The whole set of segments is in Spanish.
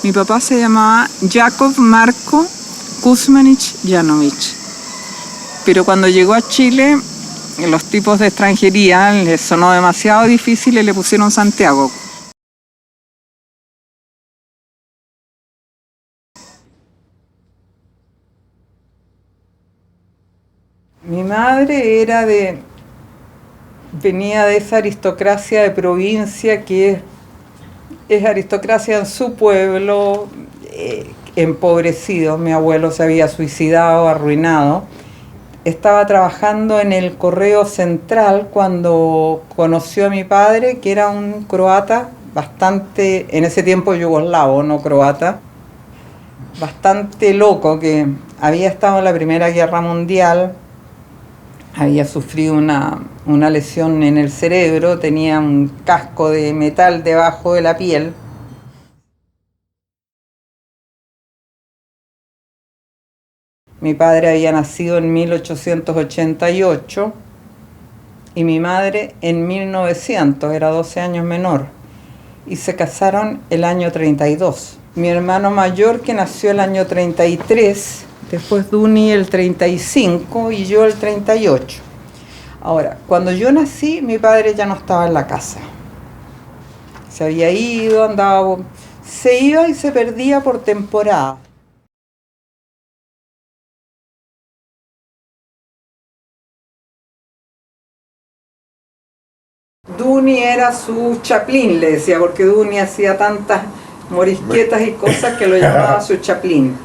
Mi papá se llamaba Jakov Marko Kuzmanich Yanovich. Pero cuando llegó a Chile, los tipos de extranjería les sonó demasiado difícil y le pusieron Santiago. Mi madre venía de esa aristocracia de provincia que es aristocracia en su pueblo, empobrecido. Mi abuelo se había suicidado, arruinado. Estaba trabajando en el Correo Central cuando conoció a mi padre, que era un croata bastante, en ese tiempo yugoslavo, no croata, bastante loco, que había estado en la Primera Guerra Mundial, había sufrido una lesión en el cerebro, tenía un casco de metal debajo de la piel. Mi padre había nacido en 1888 y mi madre en 1900, era 12 años menor, y se casaron el año 32. Mi hermano mayor, que nació el año 33, después Duni el 35 y yo el 38. Ahora, cuando yo nací, mi padre ya no estaba en la casa. Se había ido, se iba y se perdía por temporada. Duni era su chaplín, le decía, porque Duni hacía tantas morisquetas y cosas que lo llamaba su chaplín.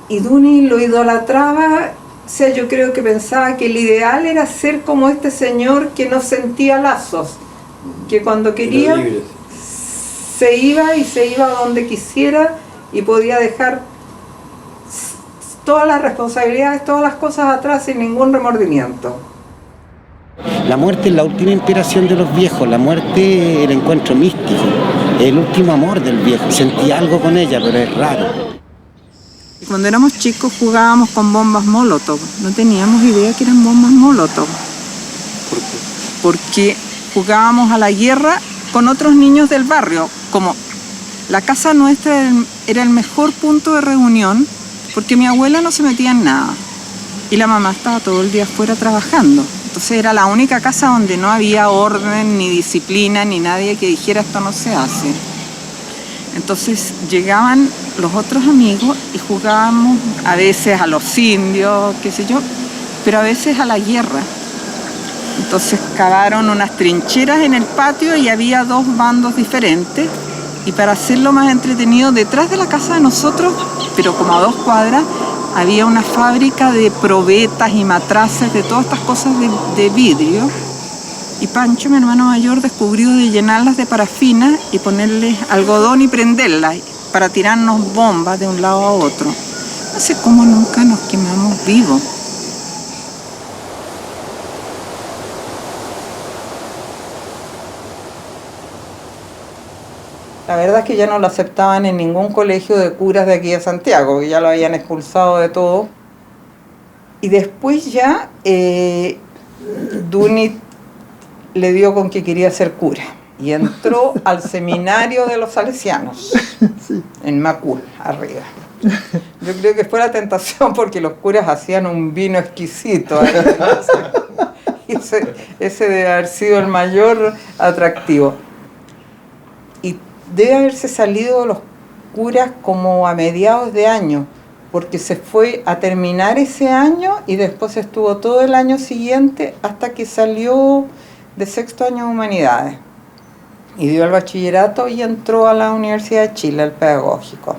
Y Duni lo idolatraba, o sea, yo creo que pensaba que el ideal era ser como este señor que no sentía lazos, que cuando quería se iba donde quisiera y podía dejar todas las responsabilidades, todas las cosas atrás sin ningún remordimiento. La muerte es la última inspiración de los viejos, la muerte es el encuentro místico, el último amor del viejo. Sentí algo con ella, pero es raro. Cuando éramos chicos jugábamos con bombas Molotov, no teníamos idea que eran bombas Molotov. ¿Por qué? Porque jugábamos a la guerra con otros niños del barrio, como la casa nuestra era el mejor punto de reunión, porque mi abuela no se metía en nada y la mamá estaba todo el día afuera trabajando. Entonces era la única casa donde no había orden, ni disciplina, ni nadie que dijera esto no se hace. Entonces llegaban los otros amigos y jugábamos a veces a los indios, qué sé yo, pero a veces a la guerra. Entonces cavaron unas trincheras en el patio y había dos bandos diferentes. Y para hacerlo más entretenido, detrás de la casa de nosotros, pero como a 2 cuadras, había una fábrica de probetas y matraces, de todas estas cosas de vidrio. Y Pancho, mi hermano mayor, descubrió de llenarlas de parafina y ponerles algodón y prenderlas para tirarnos bombas de un lado a otro. No sé cómo nunca nos quemamos vivos. La verdad es que ya no lo aceptaban en ningún colegio de curas de aquí de Santiago, que ya lo habían expulsado de todo. Y después ya Duni le dio con que quería ser cura y entró al seminario de los salesianos, sí, en Macul, arriba. Yo creo que fue la tentación porque los curas hacían un vino exquisito. Ese debe haber sido el mayor atractivo. Y debe haberse salido los curas como a mediados de año, porque se fue a terminar ese año y después estuvo todo el año siguiente hasta que salió de 6º año de Humanidades. Y dio el bachillerato y entró a la Universidad de Chile, al pedagógico,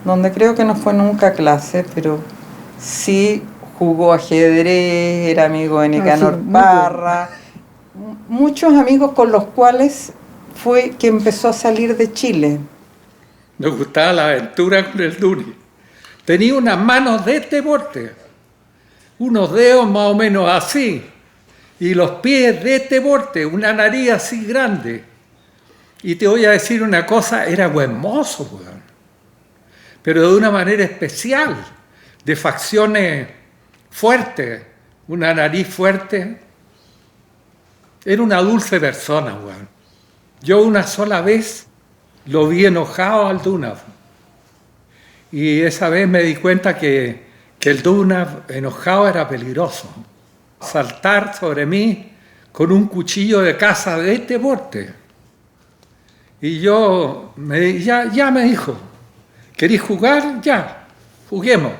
donde creo que no fue nunca a clase, pero sí jugó ajedrez, era amigo de Nicanor Parra, muchos amigos con los cuales fue que empezó a salir de Chile. Nos gustaba la aventura con el Duni. Tenía unas manos de este porte, unos dedos más o menos así, y los pies de este porte, una nariz así grande. Y te voy a decir una cosa, era buen mozo, weón, pero de una manera especial, de facciones fuertes, una nariz fuerte. Era una dulce persona, weón. Yo una sola vez lo vi enojado al Duna, Y esa vez me di cuenta que el Duna enojado era peligroso. Saltar sobre mí con un cuchillo de caza de este porte. Y ya me dijo, ¿querés jugar? Ya, juguemos.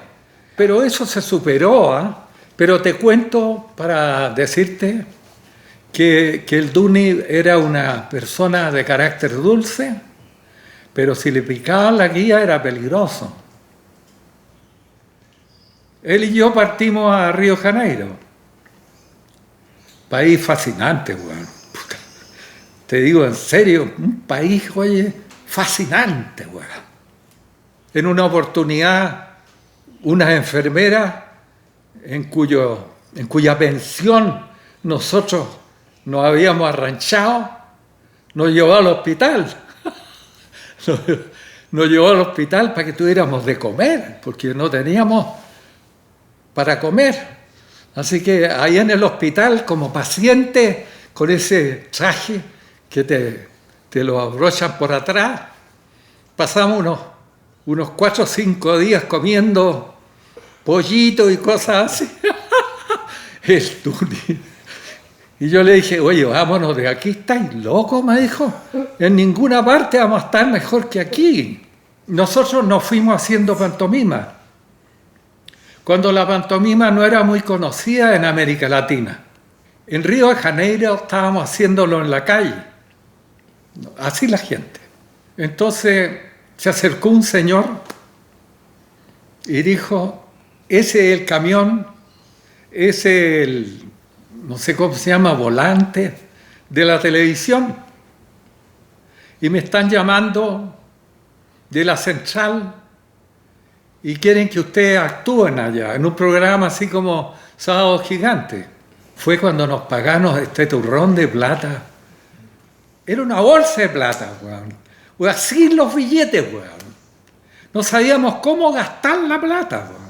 Pero eso se superó, ¿eh? Pero te cuento para decirte que el Duni era una persona de carácter dulce, pero si le picaban la guía era peligroso. Él y yo partimos a Río de Janeiro. País fascinante, weón. Te digo en serio, un país, oye, fascinante, weón. En una oportunidad, unas enfermeras en cuya pensión nosotros nos habíamos arranchado, nos llevó al hospital. Nos llevó al hospital para que tuviéramos de comer, porque no teníamos para comer. Así que ahí en el hospital, como paciente, con ese traje que te lo abrochan por atrás, pasamos unos 4 o 5 días comiendo pollito y cosas así. El Duni. Y yo le dije, oye, vámonos de aquí, ¿estáis locos? Me dijo, en ninguna parte vamos a estar mejor que aquí. Nosotros nos fuimos haciendo pantomima, cuando la pantomima no era muy conocida en América Latina. En Río de Janeiro estábamos haciéndolo en la calle, así la gente. Entonces se acercó un señor y dijo, ese es el camión, ese es el, no sé cómo se llama, volante de la televisión. Y me están llamando de la central y quieren que ustedes actúen allá, en un programa así como Sábado Gigante. Fue cuando nos pagamos este turrón de plata. Era una bolsa de plata, weón. Así los billetes, weón. No sabíamos cómo gastar la plata, weón.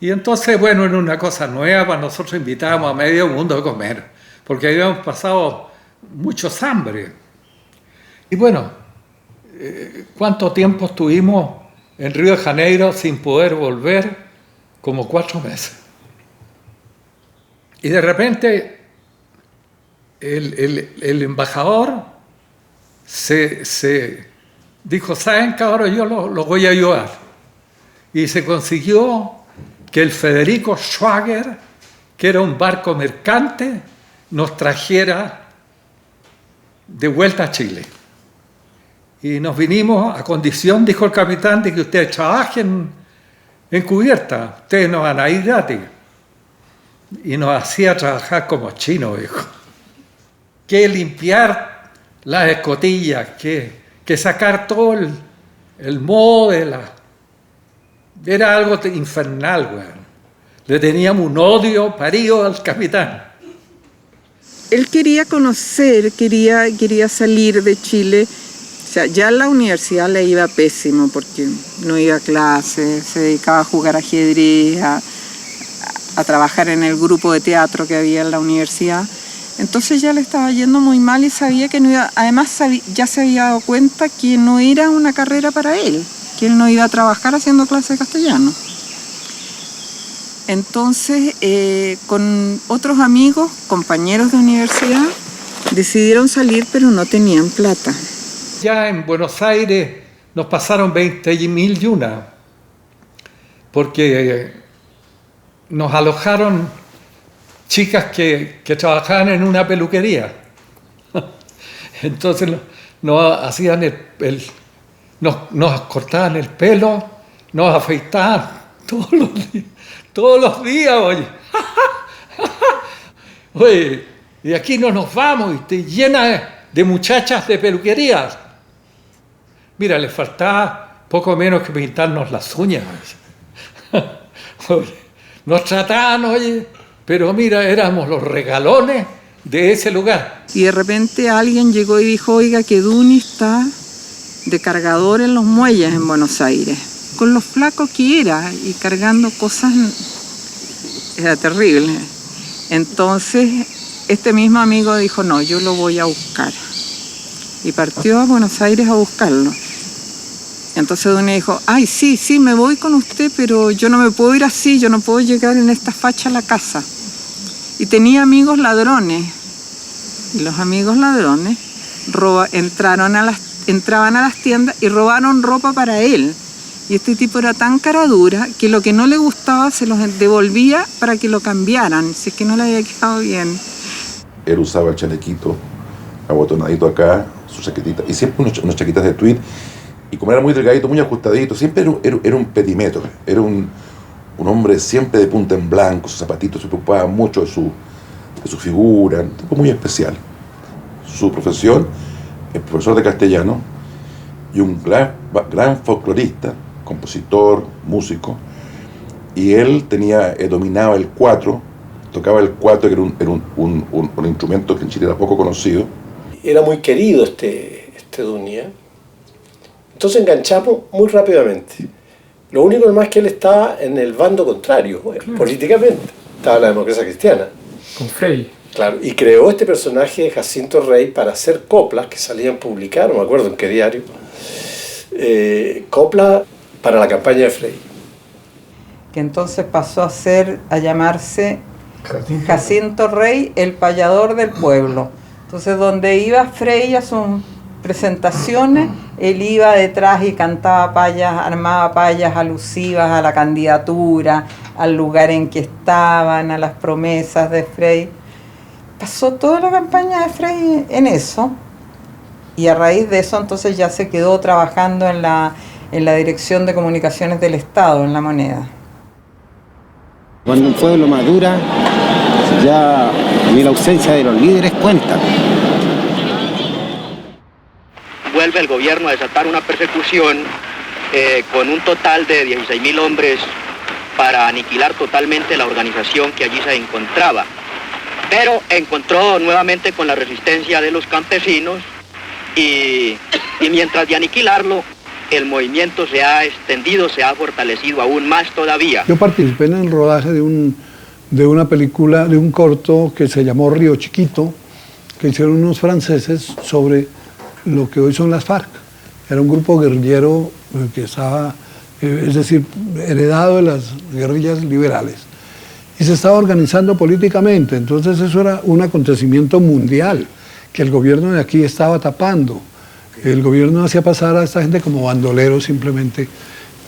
Y entonces, bueno, era una cosa nueva, para nosotros invitábamos a medio mundo a comer, porque habíamos pasado muchos hambre. Y bueno, ¿cuánto tiempo estuvimos en Río de Janeiro sin poder volver? Como 4 meses. Y de repente el embajador se dijo, ¿saben, cabrón? Yo los voy a ayudar. Y se consiguió que el Federico Schwager, que era un barco mercante, nos trajera de vuelta a Chile. Y nos vinimos a condición, dijo el capitán, de que ustedes trabajen en cubierta, ustedes no van a ir gratis. Y nos hacía trabajar como chinos, dijo. Que limpiar las escotillas, que sacar todo el moho de la... Era algo infernal, weón. Le teníamos un odio parido al capitán. Él quería conocer, quería salir de Chile. O sea, ya en la universidad le iba pésimo porque no iba a clases, se dedicaba a jugar ajedrez, a trabajar en el grupo de teatro que había en la universidad. Entonces ya le estaba yendo muy mal y sabía que no iba, además ya se había dado cuenta que no era una carrera para él, que él no iba a trabajar haciendo clases de castellano. Entonces, con otros amigos, compañeros de universidad, decidieron salir, pero no tenían plata. Ya en Buenos Aires nos pasaron 20.000 yunas, porque nos alojaron chicas que trabajaban en una peluquería. Entonces nos hacían nos cortaban el pelo, nos afeitaban todos los días, oye. Oye, y aquí no nos vamos, y te llena de muchachas de peluquerías. Mira, les faltaba poco menos que pintarnos las uñas. Oye, nos trataban, oye, pero mira, éramos los regalones de ese lugar. Y de repente alguien llegó y dijo, oiga, que Duni está de cargador en los muelles en Buenos Aires, con lo flaco que era y cargando cosas, era terrible. Entonces este mismo amigo dijo, no, yo lo voy a buscar, y partió a Buenos Aires a buscarlo. Entonces Dunia dijo, ay, sí, me voy con usted, pero yo no me puedo ir así, yo no puedo llegar en esta facha a la casa. Y tenía amigos ladrones. Y los amigos ladrones entraban a las tiendas y robaron ropa para él. Y este tipo era tan cara dura que lo que no le gustaba se los devolvía para que lo cambiaran, si es que no le había quedado bien. Él usaba el chalequito, abotonadito acá, su chaquetita, y siempre unas chaquetas de tweed. Y como era muy delgadito, muy ajustadito, siempre era un petimetro, era un hombre siempre de punta en blanco, sus zapatitos, se preocupaba mucho de su figura, un tipo muy especial. Su profesión es profesor de castellano y un gran folclorista, compositor, músico, y él dominaba el cuatro, tocaba el cuatro, que era un instrumento que en Chile era poco conocido. Era muy querido este Dunia. Entonces enganchamos muy rápidamente. Lo único más que él estaba en el bando contrario, políticamente. Estaba la democracia cristiana. Con Frei. Claro, y creó este personaje de Jacinto Rey para hacer coplas que salían publicadas, no me acuerdo en qué diario, coplas para la campaña de Frei. Que entonces pasó a llamarse Jacinto Rey, el payador del pueblo. Entonces donde iba Frei a sus presentaciones, él iba detrás y cantaba payas, armaba payas alusivas a la candidatura, al lugar en que estaban, a las promesas de Frei. Pasó toda la campaña de Frei en eso, y a raíz de eso entonces ya se quedó trabajando en la Dirección de Comunicaciones del Estado, en La Moneda. Cuando un pueblo madura, ya ni la ausencia de los líderes cuenta. Vuelve el gobierno a desatar una persecución con un total de 16.000 hombres para aniquilar totalmente la organización que allí se encontraba. Pero encontró nuevamente con la resistencia de los campesinos y mientras de aniquilarlo, el movimiento se ha extendido, se ha fortalecido aún más todavía. Yo participé en el rodaje de una película, de un corto que se llamó Río Chiquito, que hicieron unos franceses sobre lo que hoy son las FARC. Era un grupo guerrillero que estaba, es decir, heredado de las guerrillas liberales. Y se estaba organizando políticamente, entonces eso era un acontecimiento mundial que el gobierno de aquí estaba tapando. El gobierno hacía pasar a esta gente como bandoleros simplemente,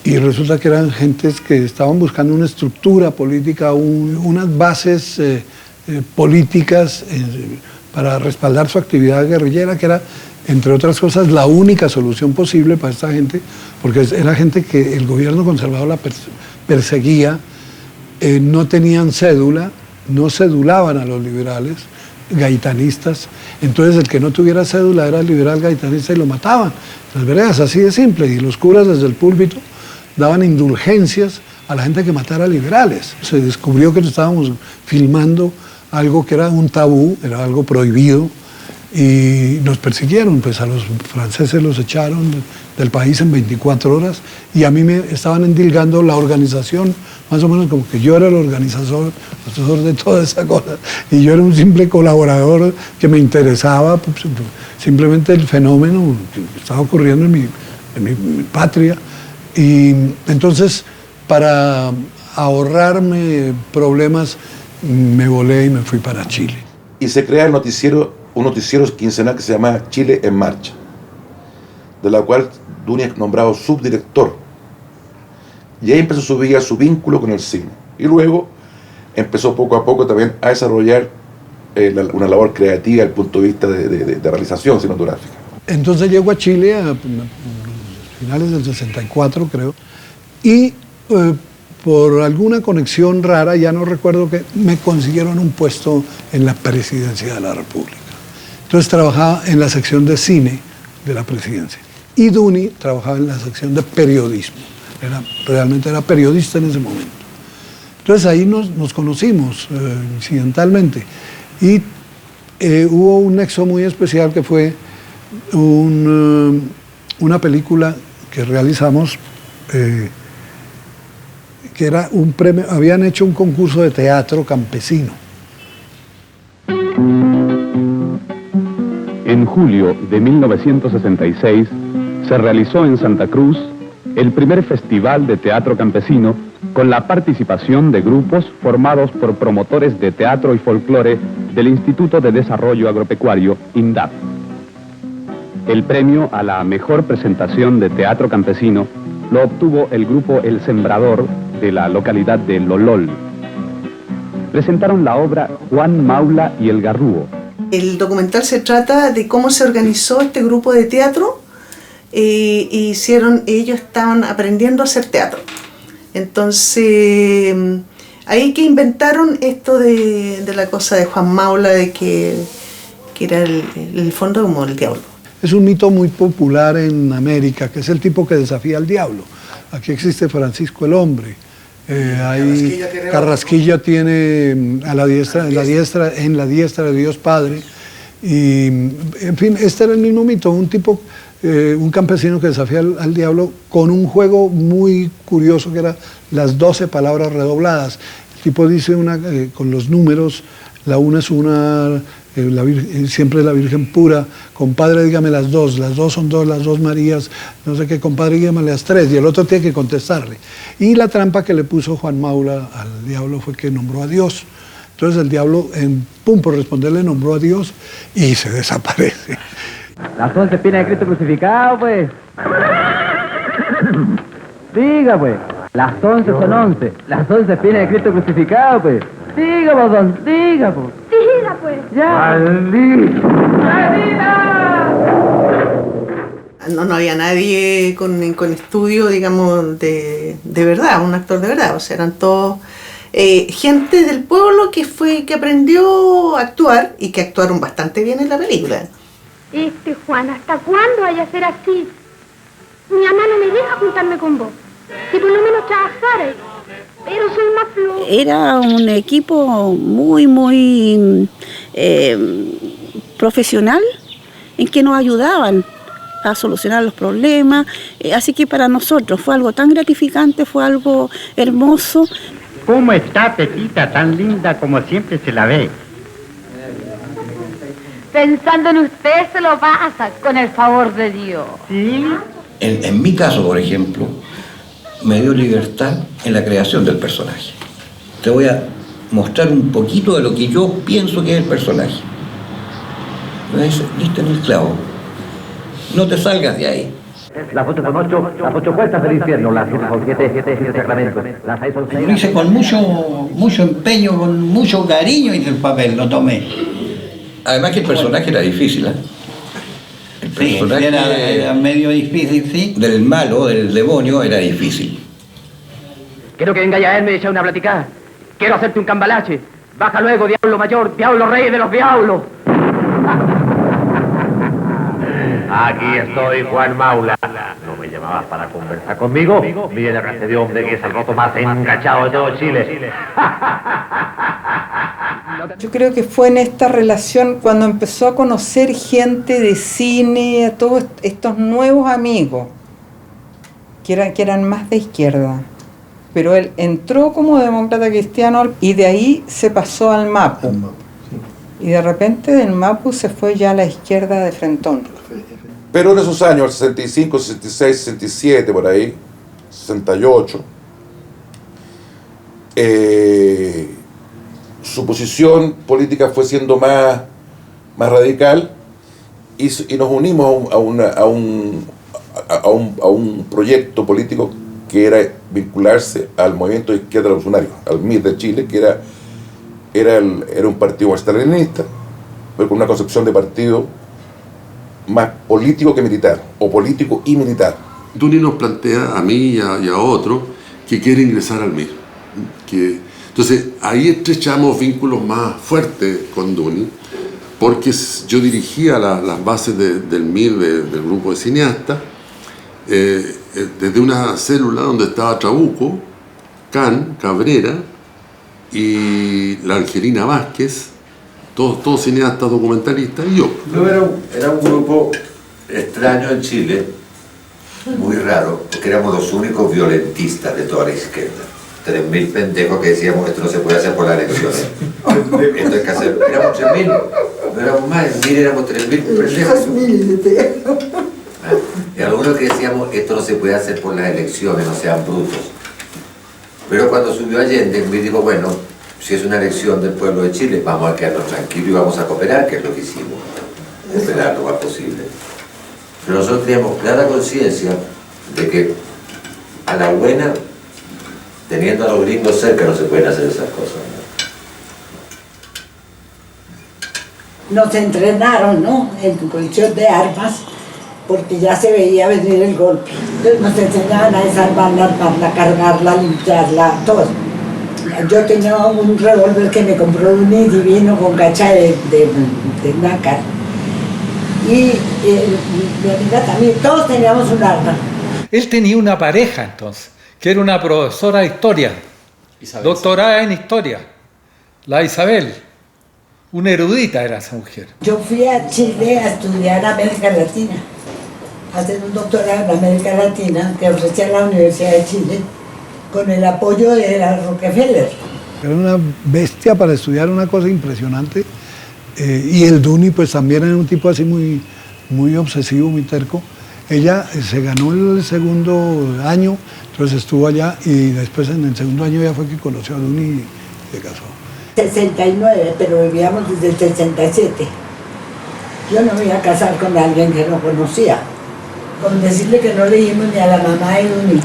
y resulta que eran gentes que estaban buscando una estructura política, unas bases políticas para respaldar su actividad guerrillera, que era, entre otras cosas, la única solución posible para esta gente, porque era gente que el gobierno conservador la perseguía. No tenían cédula, no cedulaban a los liberales gaitanistas, entonces el que no tuviera cédula era liberal gaitanista y lo mataban. Las veredas, así de simple, y los curas desde el púlpito daban indulgencias a la gente que matara liberales. Se descubrió que estábamos filmando algo que era un tabú, era algo prohibido, y nos persiguieron, pues a los franceses los echaron del país en 24 horas, y a mí me estaban endilgando la organización, más o menos como que yo era el organizador de toda esa cosa, y yo era un simple colaborador que me interesaba pues, simplemente el fenómeno que estaba ocurriendo en mi patria. Y entonces, para ahorrarme problemas, me volé y me fui para Chile. Y se crea un noticiero quincenal que se llama Chile en Marcha, de la cual Dunia es nombrado subdirector. Y ahí empezó su vínculo con el cine. Y luego empezó poco a poco también a desarrollar una labor creativa desde el punto de vista de realización cinematográfica. Entonces llego a Chile a finales del 64, creo, y por alguna conexión rara, ya no recuerdo qué, me consiguieron un puesto en la presidencia de la República. Entonces trabajaba en la sección de cine de la presidencia. Y Duni trabajaba en la sección de periodismo. Realmente era periodista en ese momento. Entonces ahí nos conocimos incidentalmente. Y hubo un nexo muy especial que fue una película que realizamos, que era un premio, habían hecho un concurso de teatro campesino. En julio de 1966 se realizó en Santa Cruz el primer festival de teatro campesino con la participación de grupos formados por promotores de teatro y folclore del Instituto de Desarrollo Agropecuario, INDAP. El premio a la mejor presentación de teatro campesino lo obtuvo el grupo El Sembrador de la localidad de Lolol. Presentaron la obra Juan Maula y el Garrúo. El documental se trata de cómo se organizó este grupo de teatro. Ellos estaban aprendiendo a hacer teatro. Entonces, ahí que inventaron esto de la cosa de Juan Maula, de que era el fondo como el diablo. Es un mito muy popular en América, que es el tipo que desafía al diablo. Aquí existe Francisco el Hombre. Carrasquilla tiene en la diestra de Dios Padre. Y, en fin, este era el mismo mito, un tipo, un campesino que desafía al diablo con un juego muy curioso que era las 12 palabras redobladas. El tipo dice con los números, la una es una, siempre la Virgen pura, compadre dígame las dos son dos, las dos Marías, no sé qué, compadre dígame las tres, y el otro tiene que contestarle. Y la trampa que le puso Juan Maula al diablo fue que nombró a Dios. Entonces el diablo, por responderle, nombró a Dios y se desaparece. Las 11 espinas de Cristo crucificado, pues. Diga, pues. Las 11 son 11. Las 11 espinas de Cristo crucificado, pues. Diga, pues, diga, pues. Diga, pues. Ya. ¡Maldita! No había nadie con estudio, digamos, de verdad, un actor de verdad. O sea, eran todos gente del pueblo que aprendió a actuar y que actuaron bastante bien en la película. Juan, ¿hasta cuándo vaya a ser así? Mi mamá no me deja juntarme con vos. Si por lo menos trabajara, pero soy más floja. Era un equipo muy profesional en que nos ayudaban a solucionar los problemas. Así que para nosotros fue algo tan gratificante, fue algo hermoso. ¿Cómo está Pepita, tan linda como siempre se la ve? Pensando en usted se lo pasa, con el favor de Dios. ¿Sí? En mi caso, por ejemplo, me dio libertad en la creación del personaje. Te voy a mostrar un poquito de lo que yo pienso que es el personaje. ¿Ves? Listo en el clavo. No te salgas de ahí. Las 8 son 8, las 8 puertas del infierno, las 7 son 7 sacramentos, las 6 son 6. Lo hice con mucho empeño, con mucho cariño hice el papel, lo tomé. Además que el personaje era difícil, ¿eh? El personaje era medio difícil, sí. Del malo, del demonio, era difícil. Quiero que venga ya él me echa una platicada. Quiero hacerte un cambalache. Baja luego, diablo mayor, diablo rey de los diablos. Aquí estoy, Juan Maula. ¿No me llamabas para conversar conmigo? Mira la clase de hombre que es el roto más encachado de todo Chile. Yo creo que fue en esta relación cuando empezó a conocer gente de cine, a todos estos nuevos amigos, que eran más de izquierda. Pero él entró como demócrata cristiano y de ahí se pasó al MAPU. Y de repente del MAPU se fue ya a la izquierda de frentón. Pero en esos años, 65, 66, 67, por ahí, 68, su posición política fue siendo más radical y nos unimos a un proyecto político que era vincularse al movimiento de izquierda revolucionario, al MIR de Chile, que era un partido marxista-leninista, pero con una concepción de partido más político que militar, o político y militar. Duni nos plantea a mí y a otro que quiere ingresar al MIR. Entonces ahí estrechamos vínculos más fuertes con Duni, porque yo dirigía las bases del MIR, del grupo de cineastas, desde una célula donde estaba Trabuco, Can, Cabrera y la Angelina Vázquez, todos cineastas documentalistas, y yo. Era un grupo extraño en Chile, muy raro, porque éramos los únicos violentistas de toda la izquierda. 3.000 pendejos que decíamos esto no se puede hacer por las elecciones. Esto hay que hacer. Éramos 3.000, no éramos más, en 1000 éramos 3.000 pendejos. Era lo Algunos que decíamos, esto no se puede hacer por las elecciones, no sean brutos. Pero cuando subió Allende, me dijo, bueno, si es una elección del pueblo de Chile, vamos a quedarnos tranquilos y vamos a cooperar, que es lo que hicimos, cooperar lo más posible. Pero nosotros teníamos clara conciencia de que a la buena, teniendo a los gringos cerca, no se pueden hacer esas cosas. Nos entrenaron, ¿no?, en posición de armas, porque ya se veía venir el golpe. Entonces nos enseñaban a desarmarla, armarla, cargarla, limpiarla, todo. Yo tenía un revólver que me compró un divino con cacha de nácar. Y mi amiga también, todos teníamos un arma. Él tenía una pareja entonces, que era una profesora de historia, doctorada en historia, la Isabel. Una erudita era esa mujer. Yo fui a Chile a estudiar América Latina, a hacer un doctorado en América Latina que ofrecía la Universidad de Chile con el apoyo de la Rockefeller. Era una bestia para estudiar, una cosa impresionante. Y el Duni pues también era un tipo así muy obsesivo, muy terco. Ella se ganó el segundo año, entonces estuvo allá y después en el segundo año ya fue que conoció a Duni y se casó. 69, pero vivíamos desde el 67. Yo no me iba a casar con alguien que no conocía, con decirle que no leímos ni a la mamá de Duni.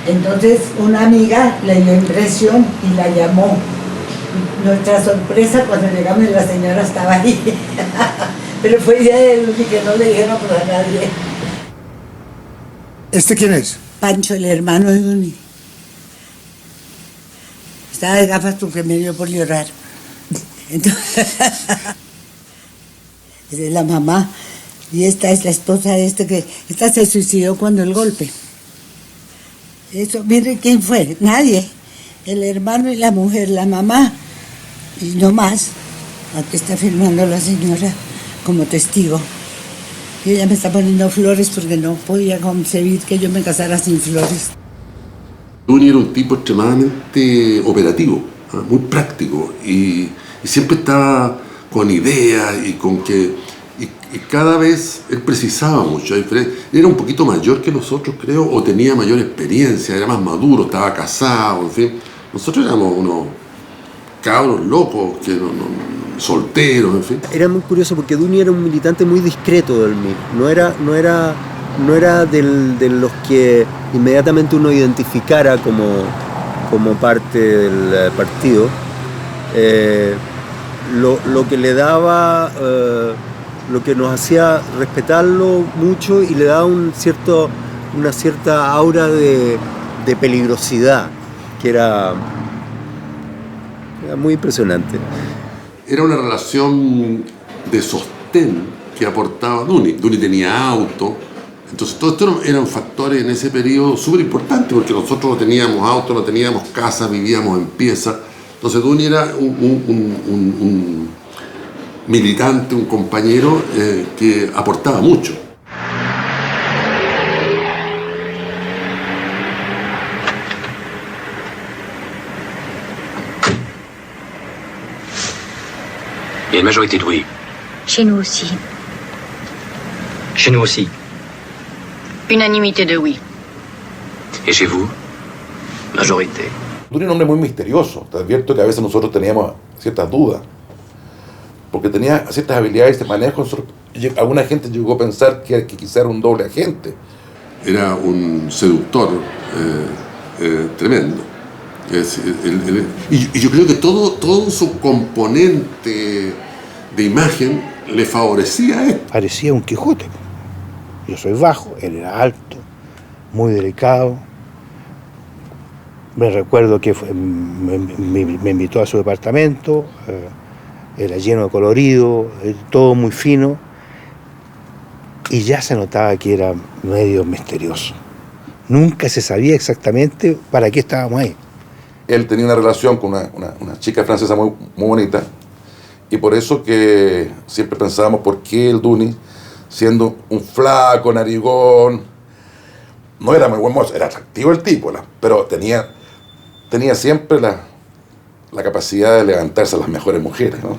Entonces una amiga le dio impresión y la llamó. Nuestra sorpresa cuando llegamos la señora estaba ahí. Pero fue idea de Duni que no le dijeron a nadie. ¿Este quién es? Pancho, el hermano de Duni. Estaba de gafas porque me dio por llorar. Entonces, es la mamá y esta es la esposa de esta se suicidó cuando el golpe. Eso, miren quién fue, nadie. El hermano y la mujer, la mamá y no más. Aquí está firmando la señora como testigo. Y ella me está poniendo flores porque no podía concebir que yo me casara sin flores. Duni era un tipo extremadamente operativo, muy práctico y siempre estaba con ideas y con que y cada vez él precisaba mucho. Era un poquito mayor que nosotros, creo, o tenía mayor experiencia, era más maduro, estaba casado, en fin. Nosotros éramos unos cabros locos, solteros, en fin. Era muy curioso porque Duni era un militante muy discreto del MIR. No era de los que inmediatamente uno identificara como parte del partido. Lo que le daba, lo que nos hacía respetarlo mucho y le daba una cierta aura de peligrosidad, que era muy impresionante. Era una relación de sostén que aportaba Duni. Duni tenía auto. Entonces, todo esto eran factores en ese periodo súper importantes, porque nosotros no teníamos auto, no teníamos casa, vivíamos en pieza. Entonces, Duni era un militante, un compañero que aportaba mucho. Il y a une majorité de oui. Chez nous aussi. Chez nous aussi. Unanimité de oui. Et chez vous? Majorité. Duni era un hombre muy misterioso. Te advierto que a veces nosotros teníamos ciertas dudas, porque tenía ciertas habilidades de manejo. Alguna gente llegó a pensar que quizá era un doble agente. Era un seductor tremendo. Y yo creo que todo su componente de imagen le favorecía a él. Parecía un Quijote. Yo soy bajo, él era alto, muy delicado. Me recuerdo que me invitó a su departamento, era lleno de colorido, todo muy fino, y ya se notaba que era medio misterioso. Nunca se sabía exactamente para qué estábamos ahí. Él tenía una relación con una chica francesa muy bonita, y por eso que siempre pensábamos por qué el Duni, siendo un flaco, narigón, no era muy buen mozo, era atractivo el tipo, pero tenía siempre la capacidad de levantarse a las mejores mujeres, ¿no?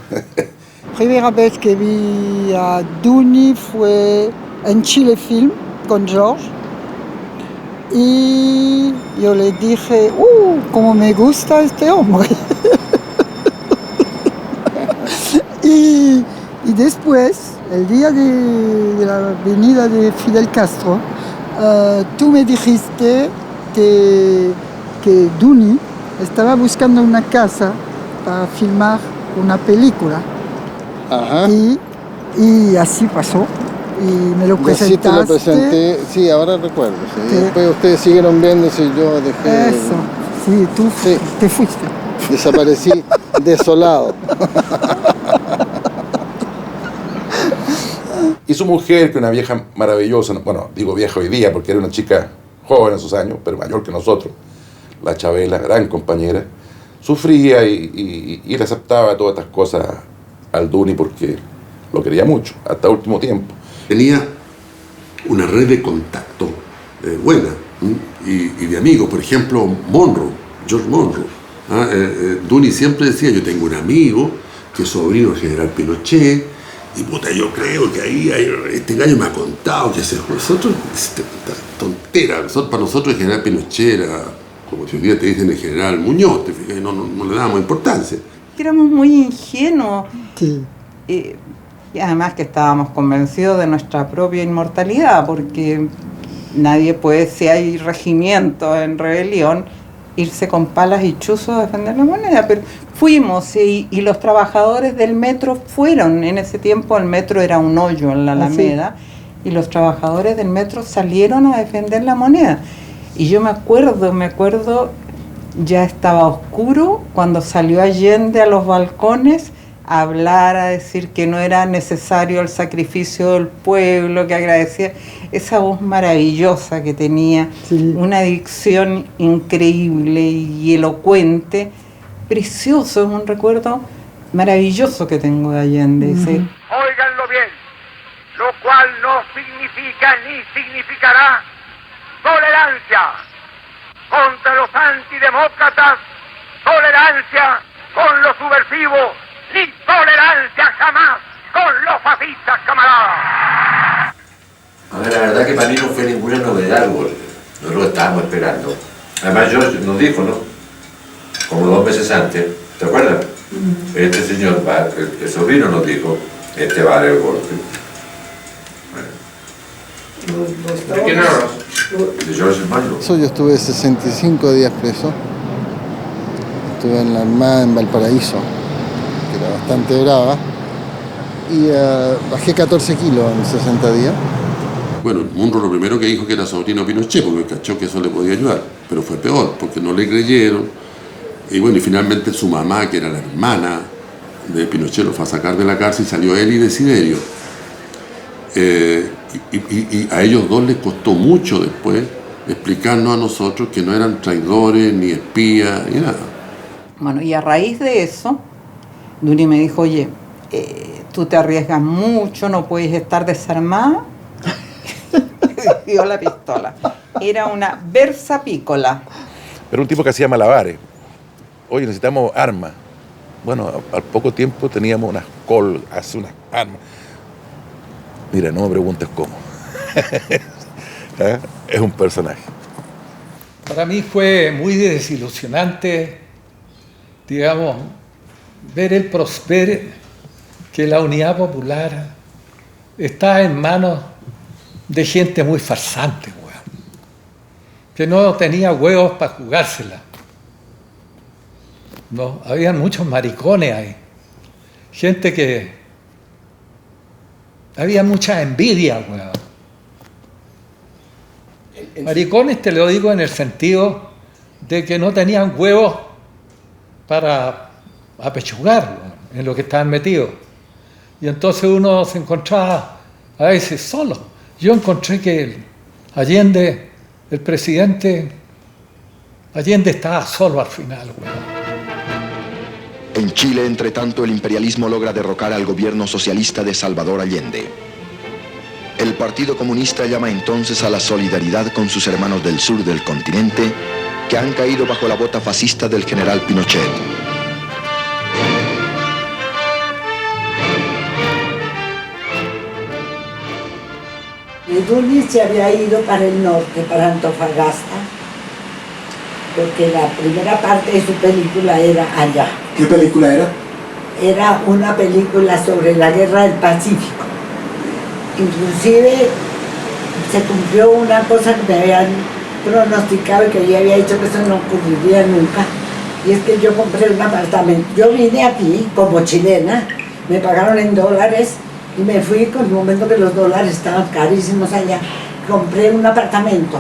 Primera vez que vi a Duni fue en Chile Film con George. y yo le dije, cómo me gusta este hombre. y después, el día de la venida de Fidel Castro, tú me dijiste que Duni estaba buscando una casa para filmar una película. Ajá. Y así pasó. Y me lo presentaste. Sí, te lo presenté, sí, ahora recuerdo. Sí. Después ustedes siguieron viéndose y yo dejé... Eso, sí, tú te fuiste. Desaparecí desolado. Y su mujer, que una vieja maravillosa, bueno, digo vieja hoy día porque era una chica joven en sus años, pero mayor que nosotros, la Chabela, gran compañera, sufría y él aceptaba todas estas cosas al Duni porque lo quería mucho, hasta último tiempo. Tenía una red de contacto buena y de amigos, por ejemplo, George Monroe. Duni siempre decía, yo tengo un amigo que es sobrino del general Pinochet, y puta, yo creo que ahí este gallo me ha contado que nosotros, tontera, para nosotros el general Pinochet era, como si hoy día te dicen el general Muñoz, te fijas, no le damos importancia. Éramos muy ingenuos. Sí. Y además que estábamos convencidos de nuestra propia inmortalidad, porque nadie puede, si hay regimiento en rebelión, irse con palas y chuzos a defender la moneda. Pero fuimos y los trabajadores del metro fueron. En ese tiempo el metro era un hoyo en la Alameda, y los trabajadores del metro salieron a defender la moneda. Y yo me acuerdo, ya estaba oscuro cuando salió Allende a los balcones a hablar, a decir que no era necesario el sacrificio del pueblo, que agradecía esa voz maravillosa que tenía, una dicción increíble y elocuente, precioso, es un recuerdo maravilloso que tengo de Allende. Sí. Óiganlo bien, lo cual no significa ni significará tolerancia contra los antidemócratas, tolerancia con los subversivos, ni tolerancia jamás con los fascistas, camaradas. A ver, la verdad que para mí no fue ninguna novedad, porque nosotros lo estábamos esperando. Además, George nos dijo, ¿no? Como 2 meses antes, ¿te acuerdas? Este señor, el sobrino nos dijo, este va a dar el golpe. ¿De quién hablas? De George Monroe. Yo estuve 65 días preso. Estuve en la Armada en Valparaíso, que era bastante brava, y bajé 14 kilos en 60 días. Bueno, Monroe lo primero que dijo que era sobrino de Pinochet, porque cachó que eso le podía ayudar, pero fue peor, porque no le creyeron, y bueno, y finalmente su mamá, que era la hermana de Pinochet, lo fue a sacar de la cárcel y salió él y Desiderio. Y a ellos dos les costó mucho después explicarnos a nosotros que no eran traidores, ni espías, ni nada. Bueno, y a raíz de eso, Duni me dijo, oye, tú te arriesgas mucho, no puedes estar desarmada. Y dio la pistola. Era una Versa Piccola. Pero un tipo que hacía malabares. Oye, necesitamos armas. Bueno, al poco tiempo teníamos unas unas armas. Mira, no me preguntes cómo. Es un personaje. Para mí fue muy desilusionante, digamos, ver que la Unidad Popular está en manos de gente muy farsante, weón, que no tenía huevos para jugársela. No, habían muchos maricones ahí, gente que había mucha envidia, weón. Maricones te lo digo en el sentido de que no tenían huevos para apechugar, weón, en lo que estaban metidos. Y entonces uno se encontraba a veces solo. Yo encontré que Allende, el presidente, Allende estaba solo al final, weón. En Chile, entre tanto, el imperialismo logra derrocar al gobierno socialista de Salvador Allende. El Partido Comunista llama entonces a la solidaridad con sus hermanos del sur del continente que han caído bajo la bota fascista del general Pinochet. Duni se había ido para el norte, para Antofagasta, porque la primera parte de su película era allá. ¿Qué película era? Era una película sobre la guerra del Pacífico. Inclusive se cumplió una cosa que me habían pronosticado y que yo había dicho que eso no ocurriría nunca. Y es que yo compré un apartamento. Yo vine aquí como chilena, me pagaron en dólares y me fui con el momento que los dólares estaban carísimos allá. Compré un apartamento.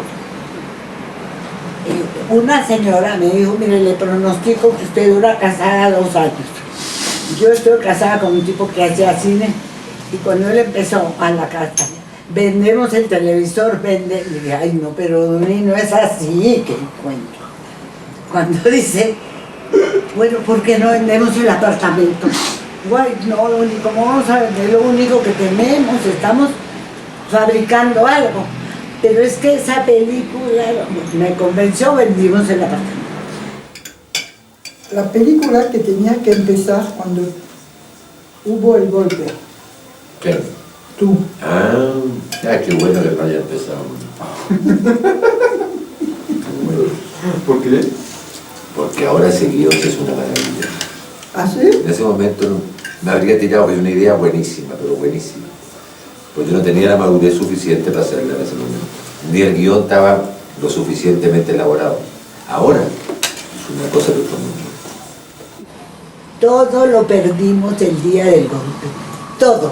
Una señora me dijo, mire, le pronostico que usted dura casada 2 años. Yo estoy casada con un tipo que hacía cine y cuando él empezó a la casa, vendemos el televisor, vende. Y dije, ay no, pero Duni no es así, que encuentro. Cuando dice, bueno, ¿por qué no vendemos el apartamento? Guay, no, lo único, ¿cómo vamos a vender lo único que tenemos? Estamos fabricando algo. Pero es que esa película me convenció, vendimos el apartamento. La película que tenía que empezar cuando hubo el golpe. ¿Qué? Tú. Ah, qué bueno que no haya empezado. ¿Por qué? Porque ahora ese guión es una maravilla. ¿Ah, sí? En ese momento me habría tirado una idea buenísima, pero buenísima. Pues yo no tenía la madurez suficiente para hacerla en ese momento. Ni el guión estaba lo suficientemente elaborado. Ahora es una cosa de otro mundo. Todo lo perdimos el día del golpe. Todo.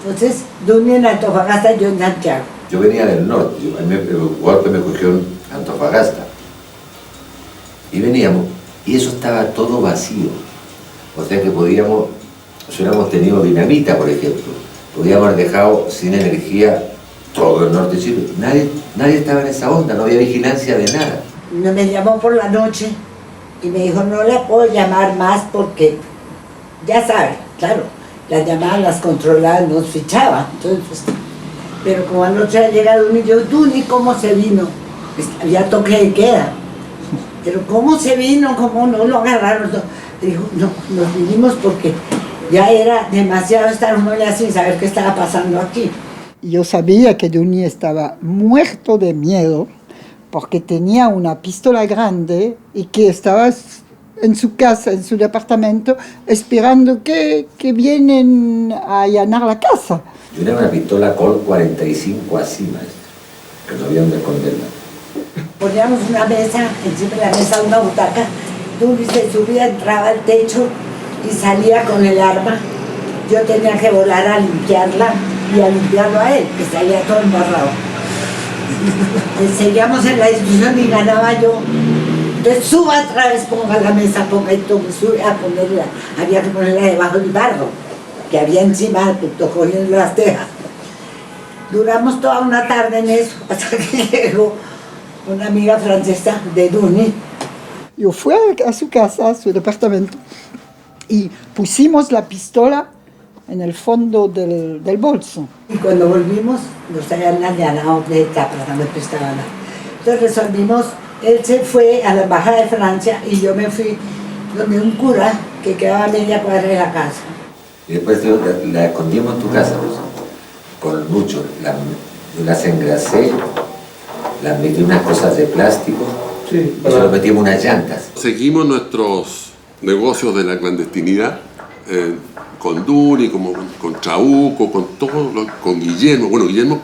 Entonces, Duni en Antofagasta, yo en Santiago. Yo venía del norte, el golpe me cogió en Antofagasta. Y veníamos, y eso estaba todo vacío. O sea que podíamos, si hubiéramos tenido dinamita, por ejemplo, podíamos haber dejado sin energía todo el norte de Chile. Nadie estaba en esa onda, no había vigilancia de nada. Me llamó por la noche y me dijo, no la puedo llamar más porque, ya saben, claro, las llamadas las controlaban, nos fichaban. Entonces, pero como anoche llega Duni, yo, Duni, ¿cómo se vino? Había toque de queda. Pero ¿cómo se vino? ¿Cómo no lo agarraron? Dijo, no, nos vinimos porque ya era demasiado estar uno ya sin saber qué estaba pasando aquí. Yo sabía que Duni estaba muerto de miedo porque tenía una pistola grande y que estaba en su casa, en su departamento, esperando que vienen a allanar la casa. Yo tenía una pistola Colt 45 así, maestro, que no había donde esconderla. Poníamos una mesa, encima de la mesa una butaca, Duni se subía, entraba al techo y salía con el arma. Yo tenía que volar a limpiarla y a limpiarlo a él, que salía todo embarrado. Seguíamos en la discusión y ganaba yo. Entonces suba otra vez, ponga la mesa, ponga y todo, sube a ponerla. Había que ponerla debajo del barro, que había encima, cogiendo las tejas. Duramos toda una tarde en eso, hasta que llegó una amiga francesa de Duni. Yo fui a su casa, a su departamento, y pusimos la pistola en el fondo del bolso. Y cuando volvimos, nos habían allanado de tapas, no me prestaban nada. Entonces resolvimos, él se fue a la embajada de Francia y yo me fui donde un cura que quedaba a media cuadra de la casa. Y después la escondimos en tu casa, pues, con Lucho. Yo las engrasé, las metí unas cosas de plástico, y solo metimos unas llantas. Seguimos nuestros negocios de la clandestinidad, con Duni, con Trauco, con todo, con Guillermo. Bueno, Guillermo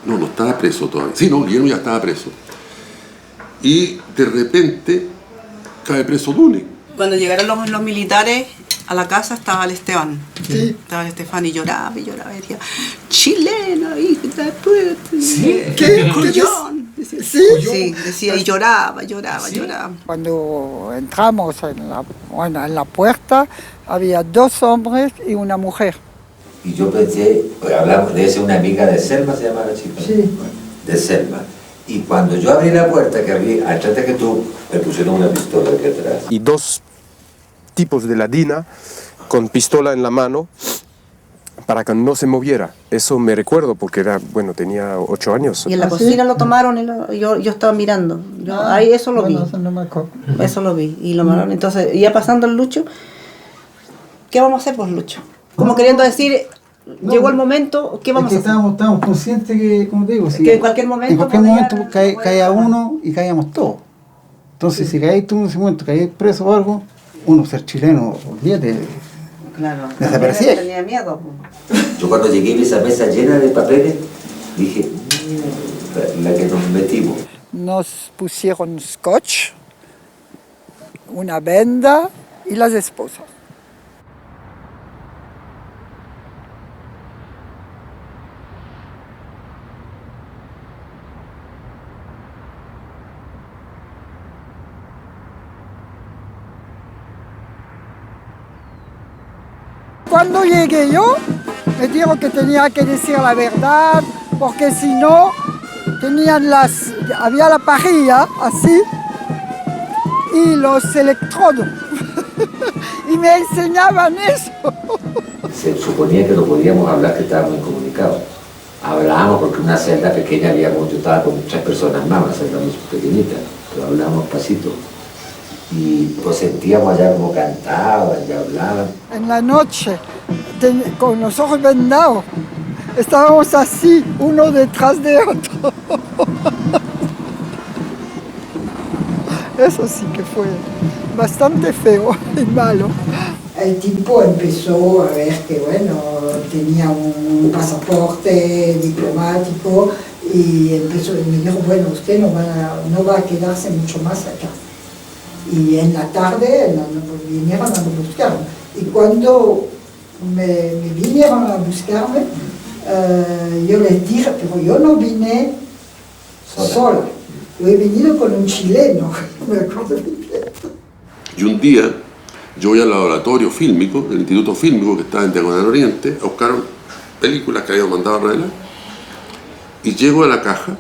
no estaba preso todavía. Sí, no, Guillermo ya estaba preso. Y de repente cae preso Duni. Cuando llegaron los militares a la casa estaba el Esteban. Sí. Estaba el Esteban y lloraba y decía, chileno, hija de puta. ¿Sí? ¿Qué? Collón. Decía, ¿Sí? Decía, y lloraba. Cuando entramos en la puerta, había 2 hombres y una mujer. Y yo pensé, hablamos de esa una amiga de Selma, se llama la chica. Sí. De Selma. Y cuando yo abrí la puerta, que abrí, antes de que tú, me pusieron una pistola aquí atrás. Y 2 tipos de ladina con pistola en la mano para que no se moviera. Eso me recuerdo porque tenía 8 años. Y en la cocina lo tomaron y yo estaba mirando. Ahí eso lo vi. No me acuerdo. Eso lo vi y lo mataron. Entonces, ya pasando el Lucho, ¿qué vamos a hacer por Lucho? Como queriendo decir, llegó el momento, ¿qué vamos a hacer? Estábamos conscientes que, como te digo, que en cualquier momento... En cualquier momento caía uno y caíamos todos. Entonces, si caís tú en ese momento, caís preso o algo, uno ser chileno, olvídate. Claro, desaparecía. Tenía miedo. Yo cuando llegué vi esa mesa llena de papeles, dije, la que nos metimos. Nos pusieron scotch, una venda y las esposas. Cuando llegué yo, me dijeron que tenía que decir la verdad, porque si no, había la parrilla así y los electrodos. Y me enseñaban eso. Se suponía que no podíamos hablar, que estábamos incomunicados. Hablábamos porque una celda pequeña yo estaba con 3 personas más, una celda muy pequeñita, pero hablábamos pasito. Y pues sentíamos allá como cantaban y hablaban. En la noche, con los ojos vendados, estábamos así, uno detrás de otro. Eso sí que fue bastante feo y malo. El tipo empezó a ver que, bueno, tenía un pasaporte diplomático y empezó y me dijo, bueno, usted no va a quedarse mucho más acá. Y en la tarde vinieron a buscarme. Y cuando me vinieron a buscarme, yo les dije, pero yo no vine sola. Yo he venido con un chileno, me acuerdo muy bien. Y un día yo voy al laboratorio fílmico, del Instituto Fílmico que está en Diagonal Oriente, a buscar películas que habían mandado a arreglar. Y llego a la caja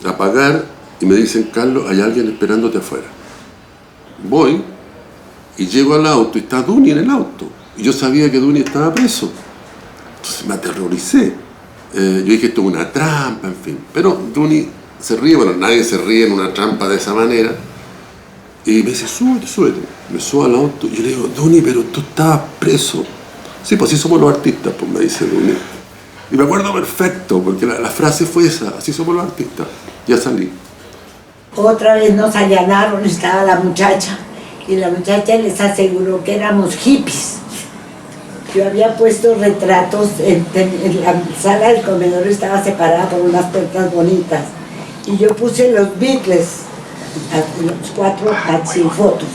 a pagar y me dicen, Carlos, hay alguien esperándote afuera. Voy y llego al auto y está Duni en el auto. Y yo sabía que Duni estaba preso. Entonces me aterroricé. Yo dije, esto es una trampa, en fin. Pero Duni se ríe, bueno, nadie se ríe en una trampa de esa manera. Y me dice, súbete. Me subo al auto y yo le digo, Duni, pero tú estabas preso. Sí, pues así somos los artistas, pues me dice Duni. Y me acuerdo perfecto, porque la frase fue esa, así somos los artistas. Ya salí. Otra vez nos allanaron, estaba la muchacha, y la muchacha les aseguró que éramos hippies. Yo había puesto retratos, en la sala del comedor estaba separada por unas puertas bonitas, y yo puse los Beatles, los 4 así fotos.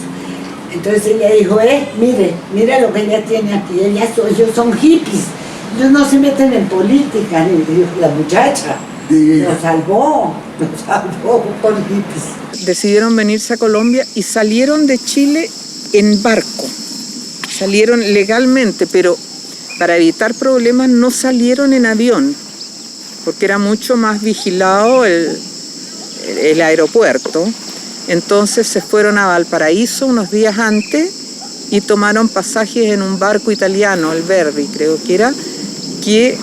Entonces ella dijo, mire lo que ella tiene aquí, ellos son hippies, ellos no se meten en política, ni dijo la muchacha. Nos salvó por hippies. Decidieron venirse a Colombia y salieron de Chile en barco. Salieron legalmente, pero para evitar problemas no salieron en avión, porque era mucho más vigilado el aeropuerto. Entonces se fueron a Valparaíso unos días antes y tomaron pasajes en un barco italiano, el Verdi creo que era, que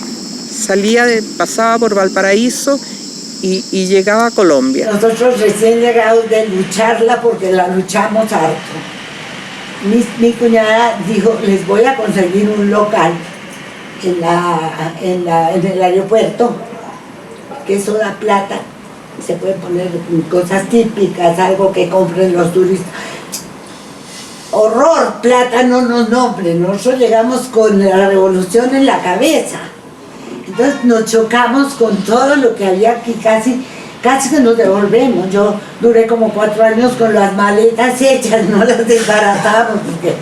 pasaba por Valparaíso y llegaba a Colombia. Nosotros recién llegados de lucharla, porque la luchamos harto. Mi cuñada dijo, les voy a conseguir un local en el aeropuerto, que eso da plata, se puede poner cosas típicas, algo que compren los turistas. Horror, plata no nos nombre, nosotros llegamos con la revolución en la cabeza. Entonces nos chocamos con todo lo que había aquí, casi que nos devolvemos. Yo duré como 4 años con las maletas hechas, no las desbaratamos, porque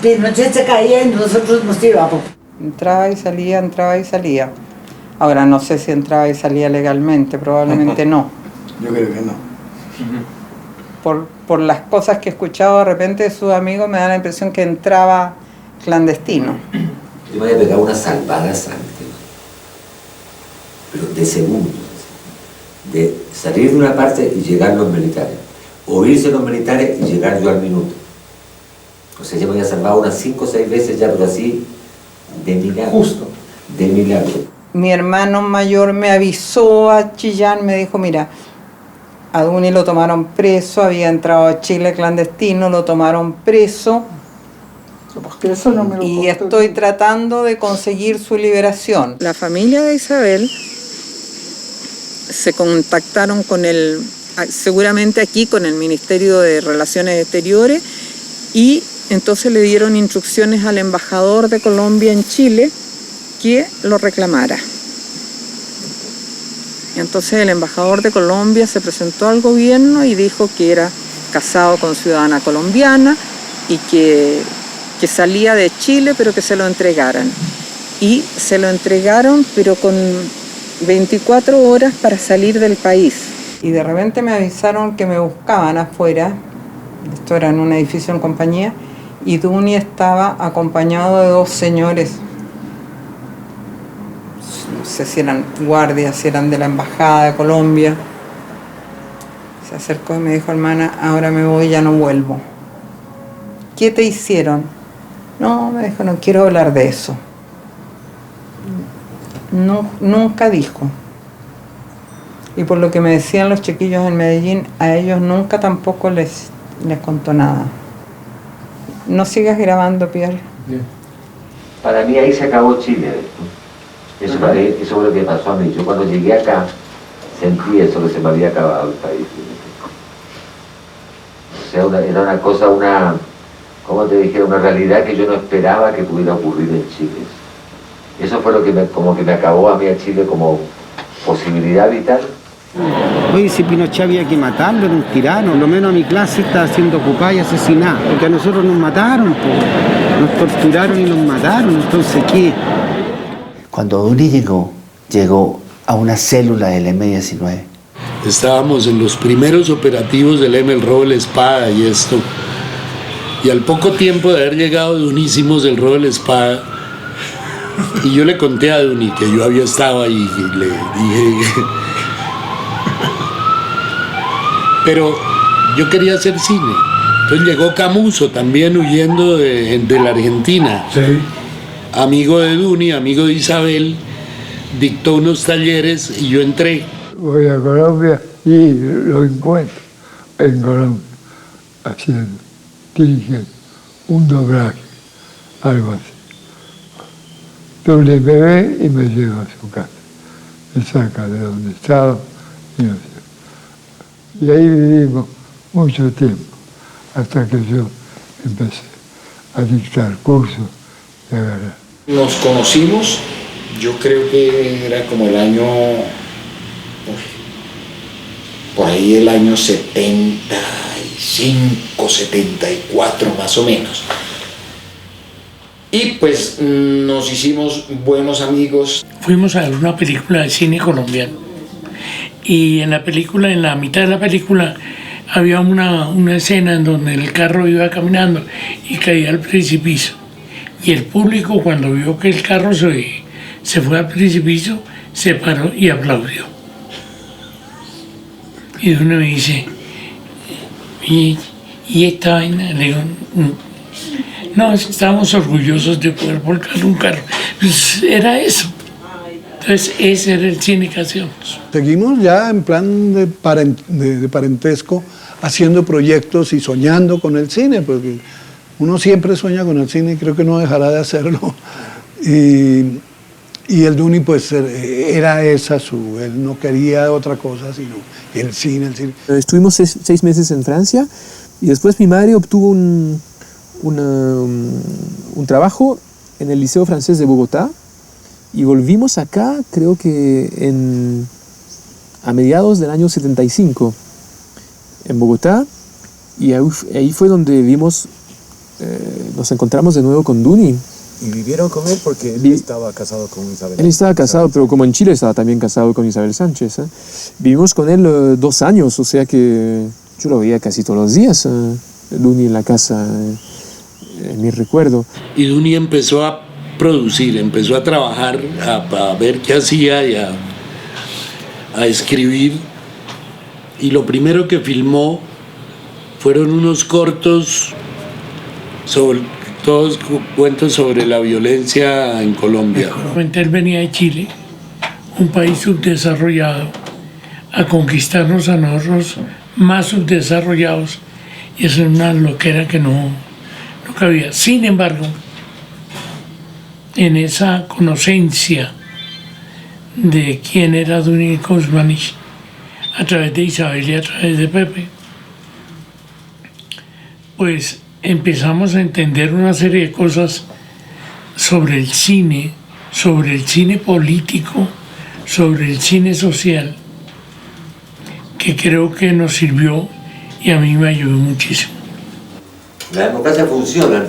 Pinochet se caía y nosotros nos íbamos. Entraba y salía. Ahora no sé si entraba y salía legalmente, probablemente no. Yo creo que no. Por las cosas que he escuchado de repente de sus amigos, me da la impresión que entraba clandestino. Yo me había pegado unas salvadas antes, pero de segundos, de salir de una parte y llegar los militares, o irse los militares y llegar yo al minuto. O sea, yo me había salvado unas 5 o 6 veces ya, pero así, de milagro. Justo. De milagro. Mi hermano mayor me avisó a Chillán, me dijo, mira, a Duni lo tomaron preso, había entrado a Chile clandestino, lo tomaron preso Porque eso no me lo y contó. estoy tratando de conseguir su liberación. La familia de Isabel se contactaron con seguramente aquí con el Ministerio de Relaciones Exteriores, y entonces le dieron instrucciones al embajador de Colombia en Chile que lo reclamara. Entonces el embajador de Colombia se presentó al gobierno y dijo que era casado con ciudadana colombiana y que salía de Chile, pero que se lo entregaran. Y se lo entregaron, pero con 24 horas para salir del país. Y de repente me avisaron que me buscaban afuera, esto era en un edificio en compañía, y Duni estaba acompañado de 2 señores. No sé si eran guardias, si eran de la Embajada de Colombia. Se acercó y me dijo: hermana, ahora me voy, ya no vuelvo. ¿Qué te hicieron? No, me dijo, no quiero hablar de eso. No, nunca dijo. Y por lo que me decían los chiquillos en Medellín, a ellos nunca tampoco les contó nada. No sigas grabando, Pierre. Para mí ahí se acabó Chile. Eso fue lo que pasó a mí. Yo cuando llegué acá sentí eso, que se me había acabado el país. O sea, era una cosa, ¿cómo te dijera? Una realidad que yo no esperaba que pudiera ocurrir en Chile. Eso fue lo que me acabó a mí a Chile como posibilidad vital. Oye, si Pinochet había que matarlo, era un tirano. Lo menos a mi clase está siendo ocupada y asesinada. Porque a nosotros nos mataron, nos torturaron y nos mataron. Entonces, ¿qué? Cuando Duni llegó a una célula del M-19. Estábamos en los primeros operativos del M, el robo de la espada y esto. Y al poco tiempo de haber llegado Duni hicimos el robo de la espada. Y yo le conté a Duni que yo había estado ahí y le dije... Pero yo quería hacer cine. Entonces llegó Camuso también huyendo de la Argentina. Sí. Amigo de Duni, amigo de Isabel, dictó unos talleres y yo entré. Voy a Colombia y lo encuentro en Colombia, dirigiendo un doblaje, algo así. Entonces me ve y me lleva a su casa. Me saca de donde estaba y no sé. Y ahí vivimos mucho tiempo, hasta que yo empecé a dictar cursos de verdad. Nos conocimos, yo creo que era como el año, por ahí el año 75, 74 más o menos. Y pues nos hicimos buenos amigos. Fuimos a ver una película de cine colombiano. Y en la película, en la mitad de la película, había una escena en donde el carro iba caminando y caía al precipicio. Y el público, cuando vio que el carro se fue al precipicio, se paró y aplaudió. Y uno me dice, ¿y esta vaina? Le digo, no, estábamos orgullosos de poder volcar un carro. Pues era eso. Entonces ese era el cine que hacíamos. Seguimos ya en plan de parentesco, haciendo proyectos y soñando con el cine, porque uno siempre sueña con el cine y creo que no dejará de hacerlo. Y el Duni pues era esa él no quería otra cosa sino el cine. Estuvimos 6 meses en Francia y después mi madre obtuvo un trabajo en el Liceo Francés de Bogotá. Y volvimos acá, creo que a mediados del año 75, en Bogotá, y ahí fue donde nos encontramos de nuevo con Duni. ¿Y vivieron con él? Porque él estaba casado con Isabel. Él estaba casado, pero como en Chile estaba también casado con Isabel Sánchez. Vivimos con él 2 años, o sea que yo lo veía casi todos los días, Duni en la casa, en mi recuerdo. Y Duni empezó a producir, empezó a trabajar, a ver qué hacía y a escribir. Y lo primero que filmó fueron unos cortos, todos cuentos sobre la violencia en Colombia. Él venía de Chile, un país subdesarrollado, a conquistarnos a nosotros más subdesarrollados. Y eso es una loquera que no no cabía. Sin embargo, en esa conocencia de quién era Duny Kozmanich, a través de Isabel y a través de Pepe, pues empezamos a entender una serie de cosas sobre el cine político, sobre el cine social, que creo que nos sirvió y a mí me ayudó muchísimo. La democracia funciona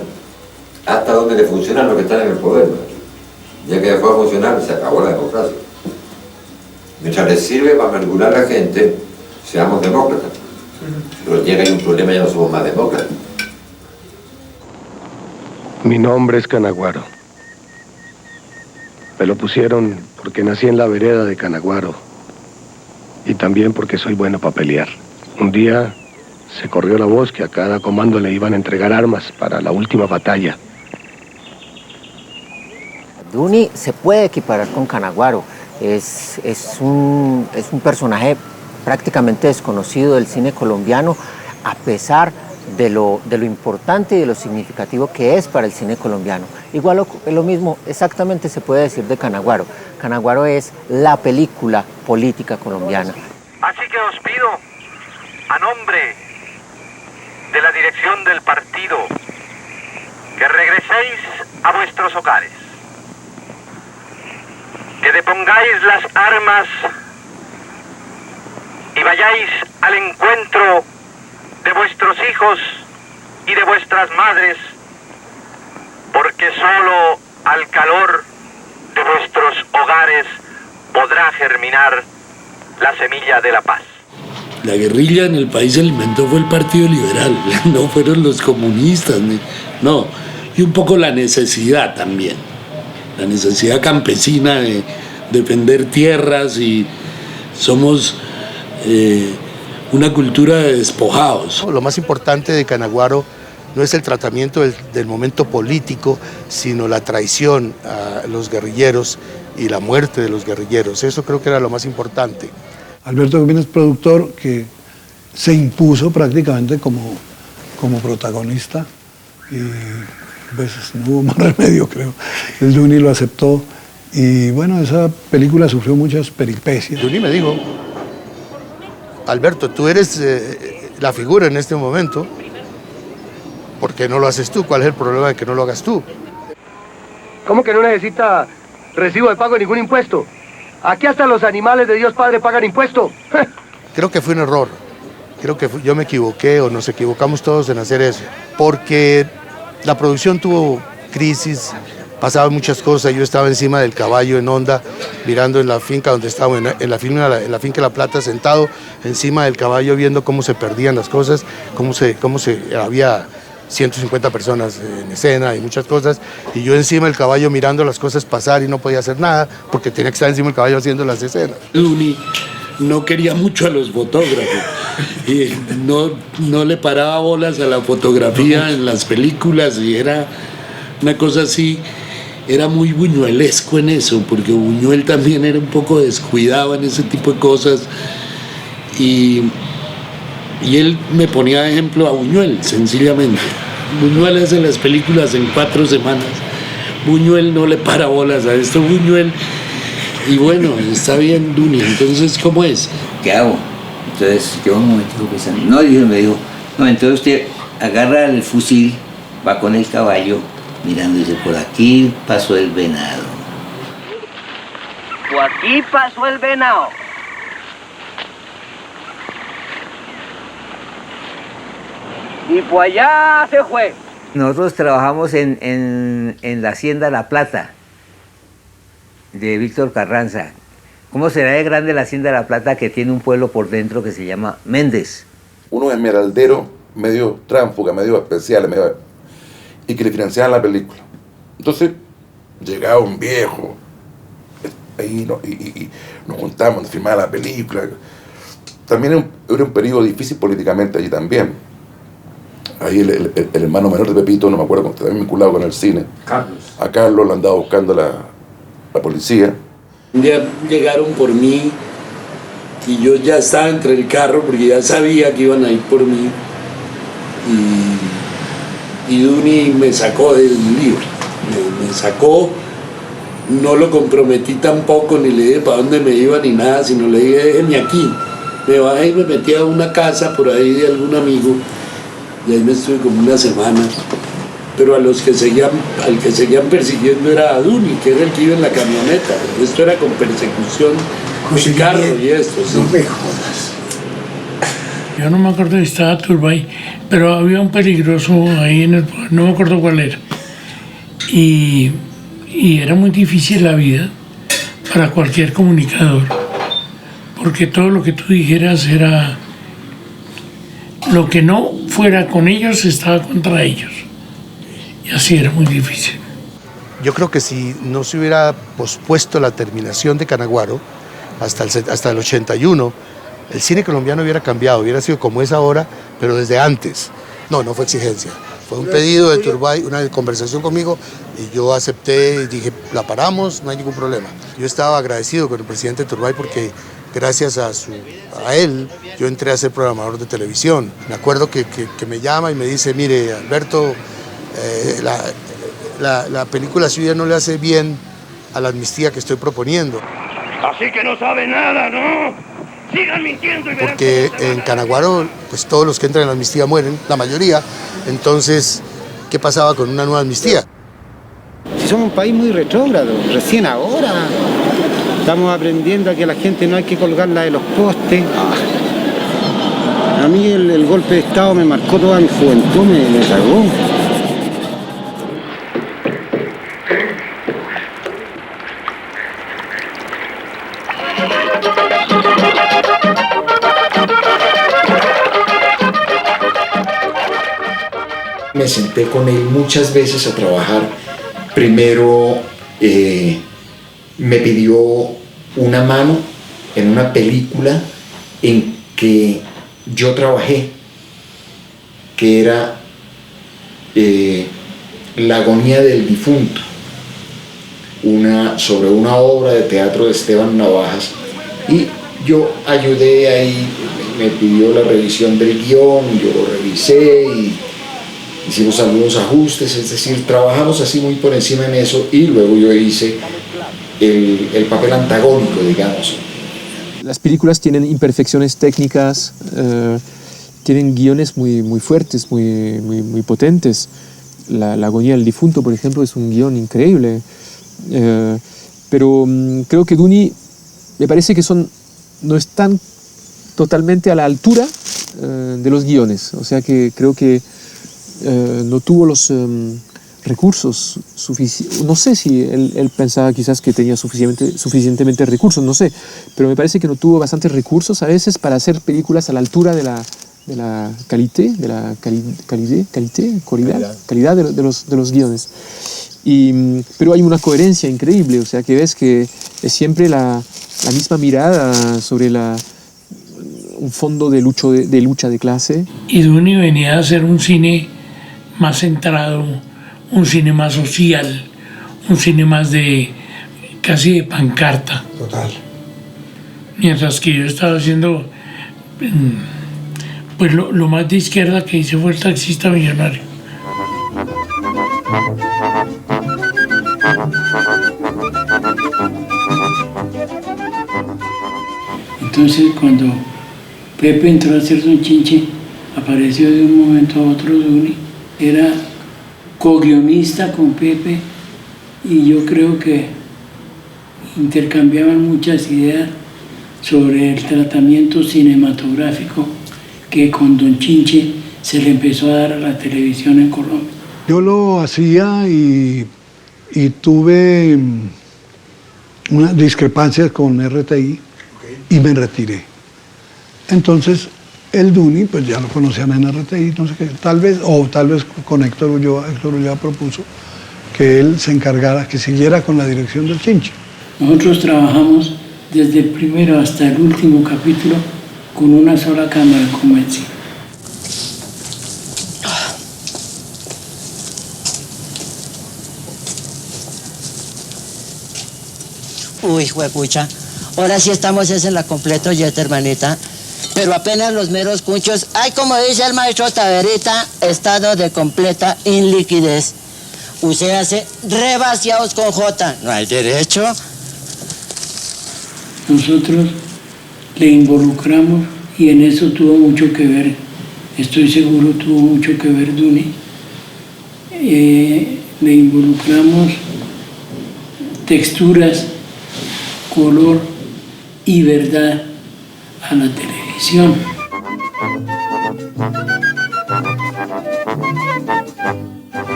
hasta donde le funcionan los que están en el poder. Ya que dejó de funcionar, se acabó la democracia. Mientras les sirve para manipular a la gente, seamos demócratas. Pero llega ahí un problema, ya no somos más demócratas. Mi nombre es Canaguaro. Me lo pusieron porque nací en la vereda de Canaguaro y también porque soy bueno para pelear. Un día se corrió la voz que a cada comando le iban a entregar armas para la última batalla. Duny se puede equiparar con Canaguaro. Es un personaje prácticamente desconocido del cine colombiano, a pesar de lo importante y de lo significativo que es para el cine colombiano. Igual lo mismo exactamente se puede decir de Canaguaro. Canaguaro es la película política colombiana. Así que os pido, a nombre de la dirección del partido, que regreséis a vuestros hogares, que depongáis las armas y vayáis al encuentro de vuestros hijos y de vuestras madres, porque solo al calor de vuestros hogares podrá germinar la semilla de la paz. La guerrilla en el país se alimentó fue el Partido Liberal, no fueron los comunistas, no, y un poco la necesidad también, la necesidad campesina de defender tierras, y somos una cultura de despojados. Lo más importante de Canaguaro no es el tratamiento del momento político, sino la traición a los guerrilleros y la muerte de los guerrilleros. Eso creo que era lo más importante. Alberto Gómez, productor, que se impuso prácticamente como protagonista, y pues no hubo más remedio, creo. El Duny lo aceptó, y bueno, esa película sufrió muchas peripecias. Duny me dijo: Alberto, tú eres la figura en este momento, ¿por qué no lo haces tú? ¿Cuál es el problema de que no lo hagas tú? ¿Cómo que no necesita recibo de pago de ningún impuesto? Aquí hasta los animales de Dios Padre pagan impuesto. Creo que fue un error. Creo que yo me equivoqué, o nos equivocamos todos en hacer eso. Porque la producción tuvo crisis, pasaban muchas cosas. Yo estaba encima del caballo en Honda, mirando en la finca donde estaba, en la finca La Plata, sentado encima del caballo, viendo cómo se perdían las cosas, había 150 personas en escena y muchas cosas, y yo encima del caballo mirando las cosas pasar y no podía hacer nada porque tenía que estar encima del caballo haciendo las escenas. Duny no quería mucho a los fotógrafos y no le paraba bolas a la fotografía en las películas, y era una cosa así. Era muy buñuelesco en eso, porque Buñuel también era un poco descuidado en ese tipo de cosas, y él me ponía de ejemplo a Buñuel, sencillamente. Buñuel hace las películas en 4 semanas, Buñuel no le para bolas a esto, Buñuel, y bueno, está bien Duny, entonces, ¿cómo es? ¿Qué hago? Entonces, yo un momento pensando, no, me dijo, no, entonces usted agarra el fusil, va con el caballo, mirando, dice, por aquí pasó el venado. Por aquí pasó el venado. Y por allá se fue. Nosotros trabajamos en la Hacienda La Plata, de Víctor Carranza. ¿Cómo será de grande la Hacienda La Plata, que tiene un pueblo por dentro que se llama Méndez? Uno esmeraldero, medio tránsfuga, medio especial, y que le financiaban la película. Entonces, llegaba un viejo, ahí y nos juntábamos, nos firmaba la película. También era un periodo difícil políticamente allí también. Ahí el hermano menor de Pepito, no me acuerdo, también vinculado con el cine. Carlos. A Carlos lo andaba buscando la policía. Un día llegaron por mí y yo ya estaba entre el carro porque ya sabía que iban a ir por mí. y Duni me sacó del lío, me sacó, no lo comprometí tampoco, ni le dije para dónde me iba ni nada, sino le dije, déjeme aquí. Me bajé y me metí a una casa por ahí de algún amigo, y ahí me estuve como una semana. Pero al que seguían persiguiendo era a Duni, que era el que iba en la camioneta. Esto era con persecución, con carro y esto. Sí. No me jodas. Yo no me acuerdo si estaba Turbay, pero había un peligroso ahí en el, no me acuerdo cuál era. Y era muy difícil la vida para cualquier comunicador, porque todo lo que tú dijeras era, lo que no fuera con ellos estaba contra ellos. Y así era muy difícil. Yo creo que si no se hubiera pospuesto la terminación de Canaguaro hasta el 81, el cine colombiano hubiera cambiado, hubiera sido como es ahora, pero desde antes. No fue exigencia. Fue un pedido de Turbay, una conversación conmigo, y yo acepté y dije, la paramos, no hay ningún problema. Yo estaba agradecido con el presidente Turbay porque gracias a él yo entré a ser programador de televisión. Me acuerdo que me llama y me dice, mire, Alberto, la película suya no le hace bien a la amnistía que estoy proponiendo. Así que no sabe nada, ¿no? Sigan mintiendo y verán. Porque en Canaguaro, pues todos los que entran en la amnistía mueren, la mayoría. Entonces, ¿qué pasaba con una nueva amnistía? Si somos un país muy retrógrado, recién ahora estamos aprendiendo a que la gente no hay que colgarla de los postes. A mí el golpe de Estado me marcó toda mi juventud, me cagó. Me senté con él muchas veces a trabajar. Primero me pidió una mano en una película en que yo trabajé, que era La agonía del difunto, sobre una obra de teatro de Esteban Navajas, y yo ayudé ahí, me pidió la revisión del guión, yo lo revisé y hicimos algunos ajustes, es decir, trabajamos así muy por encima en eso, y luego yo hice el papel antagónico, digamos. Las películas tienen imperfecciones técnicas, tienen guiones muy fuertes, muy potentes. La agonía del difunto, por ejemplo, es un guión increíble. Pero creo que Duni, me parece que no están totalmente a la altura de los guiones. O sea que creo que no tuvo los recursos suficientes. No sé si él pensaba quizás que tenía suficientemente recursos, no sé, pero me parece que no tuvo bastantes recursos a veces para hacer películas a la altura de la calidad de los guiones. Pero hay una coherencia increíble, o sea que ves que es siempre la misma mirada sobre un fondo de lucha de clase. Y Duni venía a hacer un cine más centrado, un cine más social, un cine más casi de pancarta. Total. Mientras que yo estaba haciendo, pues lo más de izquierda que hice fue El taxista millonario. Entonces cuando Pepe entró a hacer Don Chinche, apareció de un momento a otro Duni, era co-guionista con Pepe, y yo creo que intercambiaban muchas ideas sobre el tratamiento cinematográfico que con Don Chinche se le empezó a dar a la televisión en Colombia. Yo lo hacía y tuve unas discrepancias con RTI y me retiré. Entonces, el Duni, pues ya lo conocían en RTI, no sé qué, tal vez con Héctor Ulloa propuso que él se encargara, que siguiera con la dirección del Chinche. Nosotros trabajamos desde el primero hasta el último capítulo con una sola cámara convencional. Uy, juepucha, ahora sí estamos en la completo jet, hermanita. pero apenas los meros cunchos, hay como dice el maestro Taverita, estado de completa inliquidez. Usted hace revaciados con J, no hay derecho. Nosotros le involucramos y en eso tuvo mucho que ver, estoy seguro tuvo mucho que ver Duni. Le involucramos texturas, color y verdad a la televisión.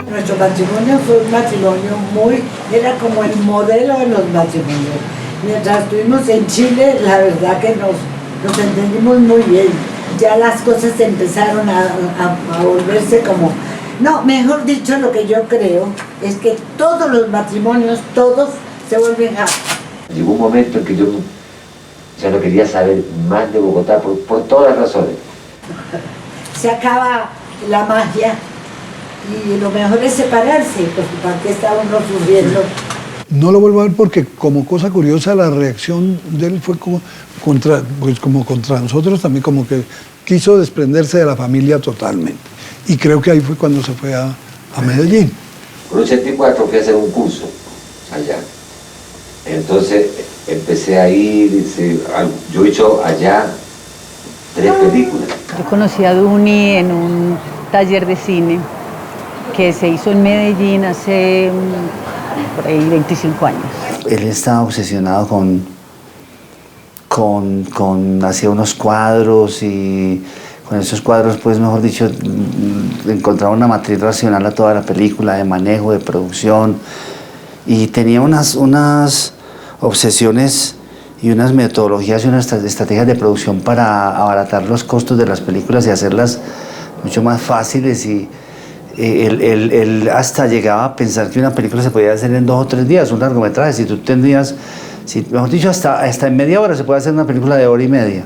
Nuestro matrimonio fue un matrimonio era como el modelo de los matrimonios. Mientras estuvimos en Chile, la verdad que nos entendimos muy bien. Ya las cosas empezaron a volverse como... No, mejor dicho, lo que yo creo es que todos los matrimonios, todos se vuelven happy. Llegó un momento en que yo ya no quería saber más de Bogotá por todas las razones. Se acaba la magia y lo mejor es separarse, porque ¿para qué está uno sufriendo? No lo vuelvo a ver porque, como cosa curiosa, la reacción de él fue como contra nosotros también, como que quiso desprenderse de la familia totalmente. Y creo que ahí fue cuando se fue a Medellín. Con 84 fui a hacer un curso allá. Entonces empecé a ir, yo he hecho allá 3 películas. Yo conocí a Duni en un taller de cine que se hizo en Medellín hace por ahí 25 años. Él estaba obsesionado con hacía unos cuadros y con esos cuadros, pues mejor dicho, encontraba una matriz racional a toda la película, de manejo, de producción, y tenía unas obsesiones y unas metodologías y unas estrategias de producción para abaratar los costos de las películas y hacerlas mucho más fáciles. Y él hasta llegaba a pensar que una película se podía hacer en 2 o 3 días, un largometraje. Si tú tendrías, mejor dicho, hasta en media hora se puede hacer una película de 1 hora y media.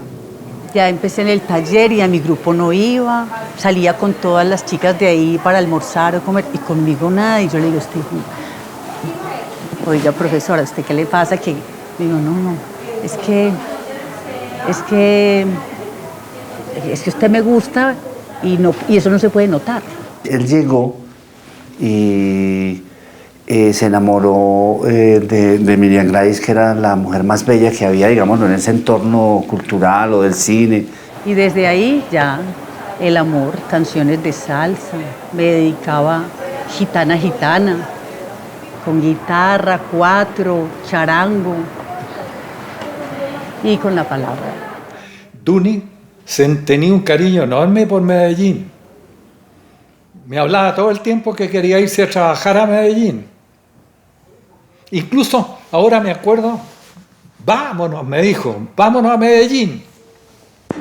Ya empecé en el taller y a mi grupo no iba, salía con todas las chicas de ahí para almorzar o comer y conmigo nada. Y yo le digo, oiga, profesora, ¿usted qué le pasa? Que digo, no, es que usted me gusta y eso no se puede notar. Él llegó y se enamoró de Miriam Gladys, que era la mujer más bella que había, digamos, en ese entorno cultural o del cine. Y desde ahí ya el amor, canciones de salsa, me dedicaba gitana, con guitarra, 4, charango y con la palabra. Duni tenía un cariño enorme por Medellín. Me hablaba todo el tiempo que quería irse a trabajar a Medellín. Incluso ahora me acuerdo, vámonos, me dijo, vámonos a Medellín.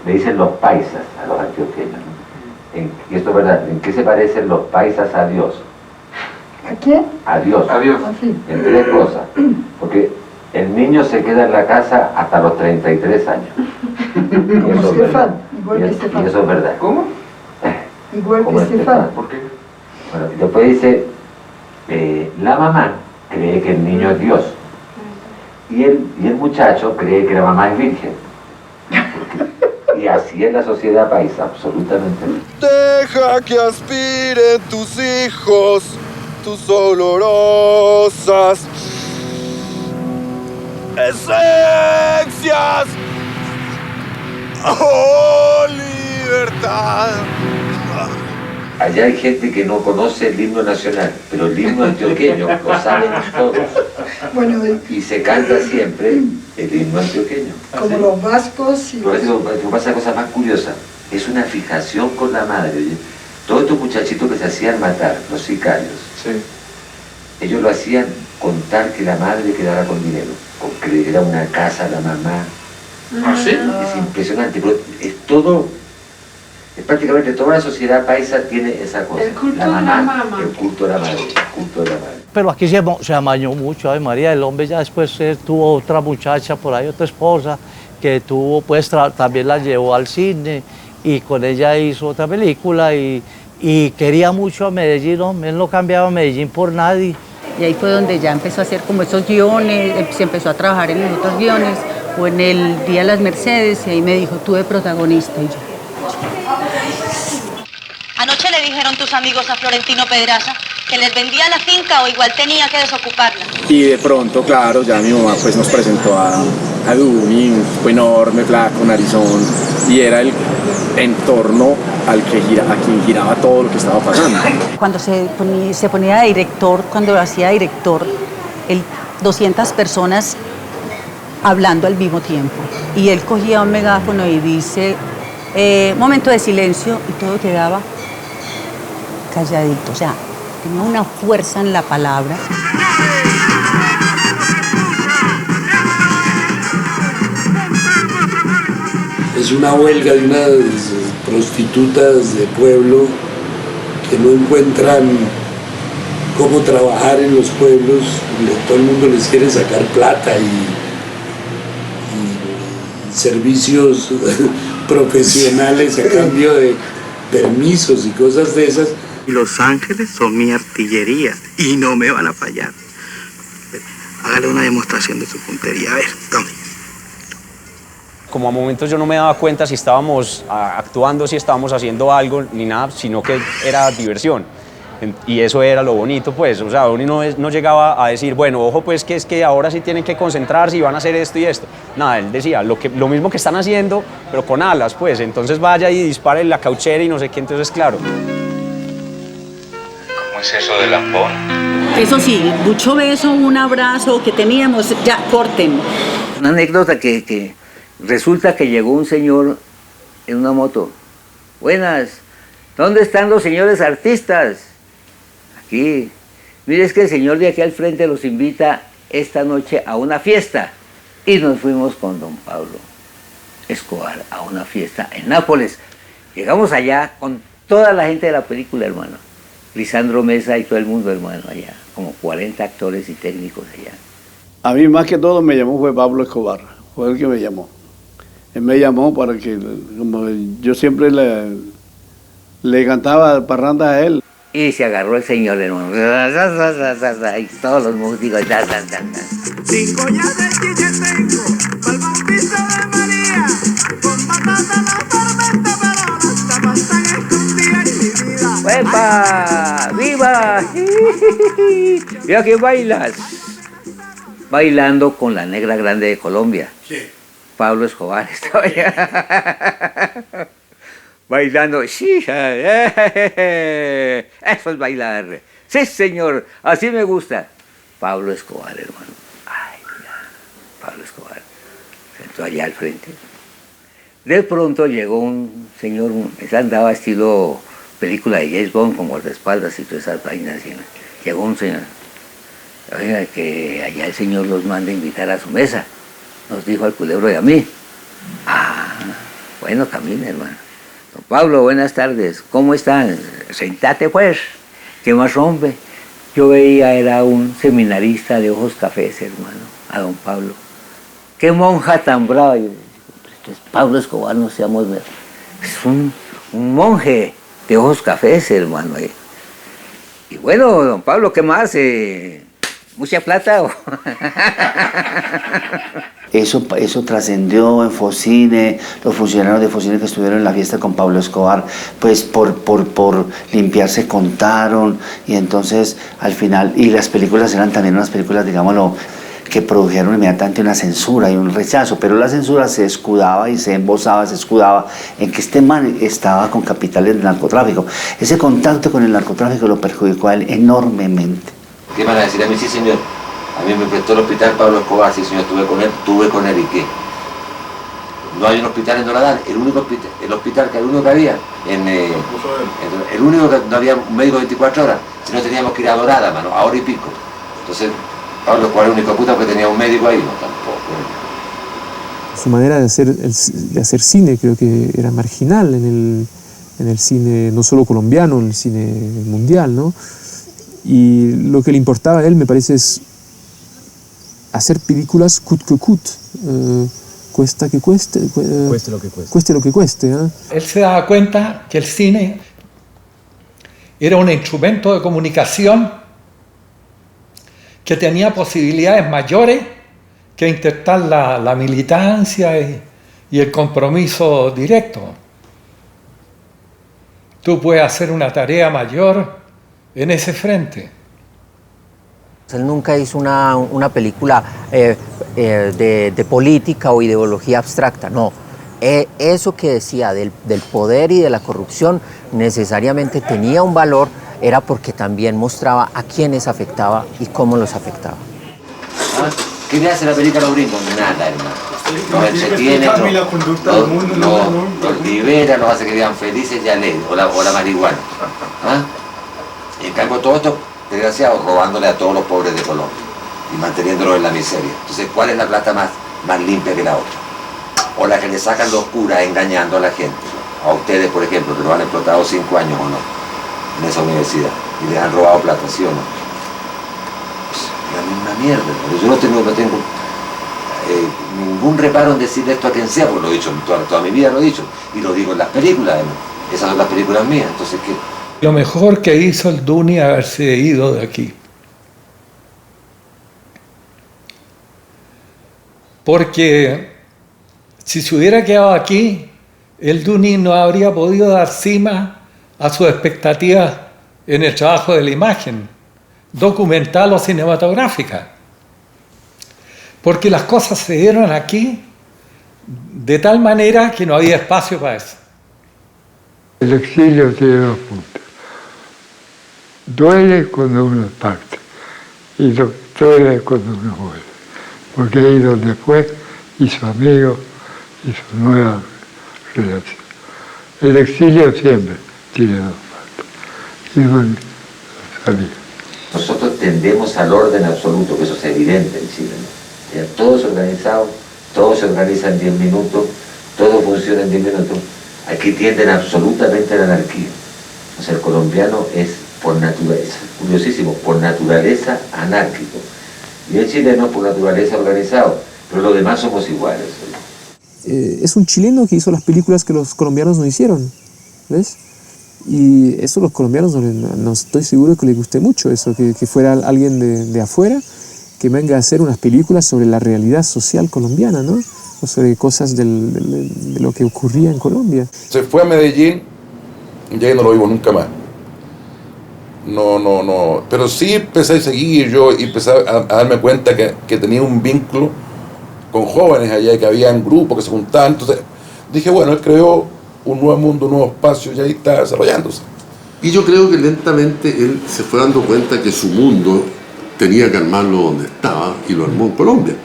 Le dicen los paisas a los antioqueños. Y esto es verdad, ¿en qué se parecen los paisas a Dios? ¿A quién? A Dios. A Dios. En 3 cosas. Porque el niño se queda en la casa hasta los 33 años. Como Estefan, igual que Estefan. Y eso es verdad. ¿Cómo? Igual Como que Estefan. ¿Por qué? Bueno, y después dice, la mamá cree que el niño es Dios. Y el muchacho cree que la mamá es virgen. Y así es la sociedad paisa, absolutamente. Deja que aspiren tus hijos, tus olorosas esencias. Oh, libertad. Allá hay gente que no conoce el himno nacional, pero el himno antioqueño lo saben todos. Bueno, y se canta siempre el himno antioqueño. Como los vascos. Por eso pasa la cosa más curiosa. Es una fijación con la madre. Oye. Todos estos muchachitos que se hacían matar, los sicarios, ellos lo hacían con tal que la madre quedara con dinero, con que le diera una casa a la mamá. ¿Ah, sí? Es impresionante, pero es todo. Prácticamente toda la sociedad paisa tiene esa cosa. El culto la mamá, de la mamá. El culto de la madre. El culto de la madre. Pero aquí se amañó mucho, ay María, el hombre ya después tuvo otra muchacha por ahí, otra esposa, que tuvo, pues también la llevó al cine y con ella hizo otra película y quería mucho a Medellín, ¿no? Él no cambiaba a Medellín por nadie. Y ahí fue donde ya empezó a hacer como esos guiones, se empezó a trabajar en los otros guiones, o en el Día de las Mercedes, y ahí me dijo, tú de protagonista. Y yo, anoche le dijeron tus amigos a Florentino Pedraza que les vendía la finca o igual tenía que desocuparla. Y de pronto, claro, ya mi mamá pues nos presentó a Duni, un tipo enorme, flaco, narizón, y era el entorno a quien giraba todo lo que estaba pasando. Cuando se ponía de director, cuando hacía director, 200 personas hablando al mismo tiempo. Y él cogía un megáfono y dice, momento de silencio, y todo quedaba calladito. O sea, tenía una fuerza en la palabra. Es una huelga de unas prostitutas de pueblo que no encuentran cómo trabajar en los pueblos, donde todo el mundo les quiere sacar plata y servicios profesionales a cambio de permisos y cosas de esas. Los Ángeles son mi artillería y no me van a fallar. Hágale una demostración de su puntería. A ver, tome. Como a momentos yo no me daba cuenta si estábamos actuando, si estábamos haciendo algo, ni nada, sino que era diversión. Y eso era lo bonito, pues, o sea, uno no llegaba a decir, bueno, ojo, pues, que es que ahora sí tienen que concentrarse y van a hacer esto y esto. Nada, él decía, lo mismo que están haciendo, pero con alas, pues, entonces vaya y dispare la cauchera y no sé qué, entonces, claro. ¿Cómo es eso del lambón? Eso sí, mucho beso, un abrazo que teníamos, ya, corten. Una anécdota que resulta que llegó un señor en una moto. Buenas, ¿dónde están los señores artistas? Aquí. Mire, es que el señor de aquí al frente los invita esta noche a una fiesta. Y nos fuimos con don Pablo Escobar a una fiesta en Nápoles. Llegamos allá con toda la gente de la película, hermano. Lisandro Mesa y todo el mundo, hermano, allá. Como 40 actores y técnicos allá. A mí más que todo me llamó fue Pablo Escobar, fue el que me llamó. Él me llamó para que, como yo siempre le cantaba parrandas a él. Y se agarró el señor, hermano. Y todos los músicos. 5 ya de chile tengo, pa'l bautizo de María. Con batata la tormenta, pero las tapas están escondidas en mi vida. ¡Epa! ¡Viva! Mira que bailas. Bailando con la negra grande de Colombia. Sí. Pablo Escobar estaba allá. Bailando. Sí, eso es bailar. Sí, señor, así me gusta. Pablo Escobar, hermano. Ay, ya. Pablo Escobar. Sentó allá al frente. De pronto llegó un señor, ese andaba estilo película de James Bond, con guardaespaldas y todas esas vainas. Llegó un señor. Oiga, que allá el señor los manda a invitar a su mesa. Nos dijo al culebro y a mí. Ah, bueno, camina, hermano. Don Pablo, buenas tardes. ¿Cómo están? Sentate, pues. ¿Qué más, hombre? Yo veía, era un seminarista de ojos cafés, hermano, a don Pablo. ¡Qué monja tan brava! Yo, Pablo Escobar, no seamos... Es un monje de ojos cafés, hermano. Y bueno, don Pablo, ¿qué más? ¿Mucha plata? Eso trascendió en Focine, los funcionarios de Focine que estuvieron en la fiesta con Pablo Escobar, pues por limpiarse contaron, y entonces al final, y las películas eran también unas películas, digámoslo, que produjeron inmediatamente una censura y un rechazo, pero la censura se escudaba y se embosaba, se escudaba en que este man estaba con capitales del narcotráfico. Ese contacto con el narcotráfico lo perjudicó a él enormemente. ¿Qué van a decir a mí? Sí, señor. A mí me prestó el hospital Pablo Escobar, sí, señor, estuve con él, ¿y qué? No hay un hospital en Doradán, el único hospital que había, el único que no había un médico 24 horas, si no teníamos que ir a Dorada, mano, a hora y pico. Entonces, Pablo Escobar era el único puta porque tenía un médico ahí, no, tampoco. Su manera de hacer cine creo que era marginal en el cine, no solo colombiano, en el cine mundial, ¿no? Y lo que le importaba a él, me parece, es hacer películas coûte que coûte, cuesta que cueste, cueste lo que cueste. Cueste lo que cueste, ¿eh? Él se daba cuenta que el cine era un instrumento de comunicación que tenía posibilidades mayores que intentar la militancia y el compromiso directo. Tú puedes hacer una tarea mayor en ese frente. Él nunca hizo una película de política o ideología abstracta, no. Eso que decía del poder y de la corrupción necesariamente tenía un valor, era porque también mostraba a quiénes afectaba y cómo los afectaba. ¿Qué le hace la película a los gringos? Nada, hermano. Los entretiene, los libera, los hace que vivan felices, ya ley, o la marihuana. ¿Ah? Y en cambio todo esto, desgraciado, robándole a todos los pobres de Colombia y manteniéndolos en la miseria. Entonces, ¿cuál es la plata más limpia que la otra? O la que le sacan los curas engañando a la gente. A ustedes, por ejemplo, que lo han explotado 5 años o no, en esa universidad, y les han robado plata, ¿sí o no? Pues, la misma mierda. Pero yo no tengo ningún reparo en decirle esto a quien sea, porque lo he dicho toda mi vida, lo he dicho, y lo digo en las películas, además. Esas son las películas mías, entonces, ¿qué? Lo mejor que hizo el Duni haberse ido de aquí. Porque si se hubiera quedado aquí, el Duni no habría podido dar cima a sus expectativas en el trabajo de la imagen, documental o cinematográfica. Porque las cosas se dieron aquí de tal manera que no había espacio para eso. El exilio tiene 2 puntos. Duele cuando uno parte y duele cuando uno vuelve. Porque ahí donde fue, hizo amigos, hizo nuevas relaciones. El exilio siempre tiene 2 partes. Y bueno, salía. Nosotros tendemos al orden absoluto, que eso es evidente en Chile, ¿no? Todo es organizado, todo se organiza en 10 minutos, todo funciona en 10 minutos. Aquí tienden absolutamente a la anarquía. O sea, el colombiano es por naturaleza, curiosísimo, por naturaleza anárquico. Y el chileno por naturaleza organizado, pero los demás somos iguales. Es un chileno que hizo las películas que los colombianos no hicieron, ¿ves? Y eso los colombianos no estoy seguro que les guste mucho, eso, que fuera alguien de afuera que venga a hacer unas películas sobre la realidad social colombiana, ¿no? O sobre cosas de lo que ocurría en Colombia. Se fue a Medellín y ya no lo vimos nunca más. No. Pero sí empecé a seguir yo y empecé a darme cuenta que tenía un vínculo con jóvenes allá, que había un grupo que se juntaban. Entonces dije, bueno, él creó un nuevo mundo, un nuevo espacio y ahí está desarrollándose. Y yo creo que lentamente él se fue dando cuenta que su mundo tenía que armarlo donde estaba y lo armó en Colombia,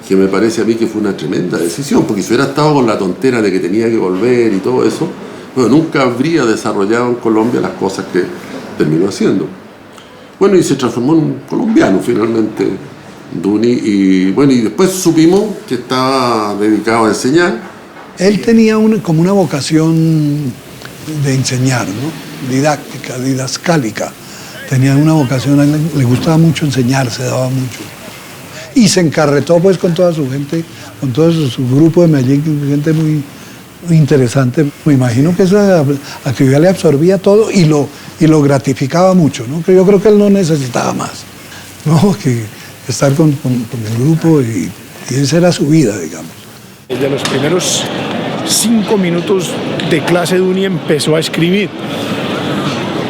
que me parece a mí que fue una tremenda decisión, porque si hubiera estado con la tontera de que tenía que volver y todo eso, bueno, nunca habría desarrollado en Colombia las cosas que terminó haciendo. Bueno, y se transformó en un colombiano finalmente, Duni, y bueno, y después supimos que estaba dedicado a enseñar. Él tenía como una vocación de enseñar, ¿no? Didáctica, didascálica. Tenía una vocación, a él le gustaba mucho enseñar, se daba mucho. Y se encarretó pues con toda su gente, con todo su grupo de Medellín, gente muy interesante. Me imagino que esa actividad le absorbía todo y lo gratificaba mucho, ¿no? Que yo creo que él no necesitaba más, ¿no? Que estar con el grupo y esa era su vida, digamos. Desde los primeros 5 minutos de clase Duni empezó a escribir.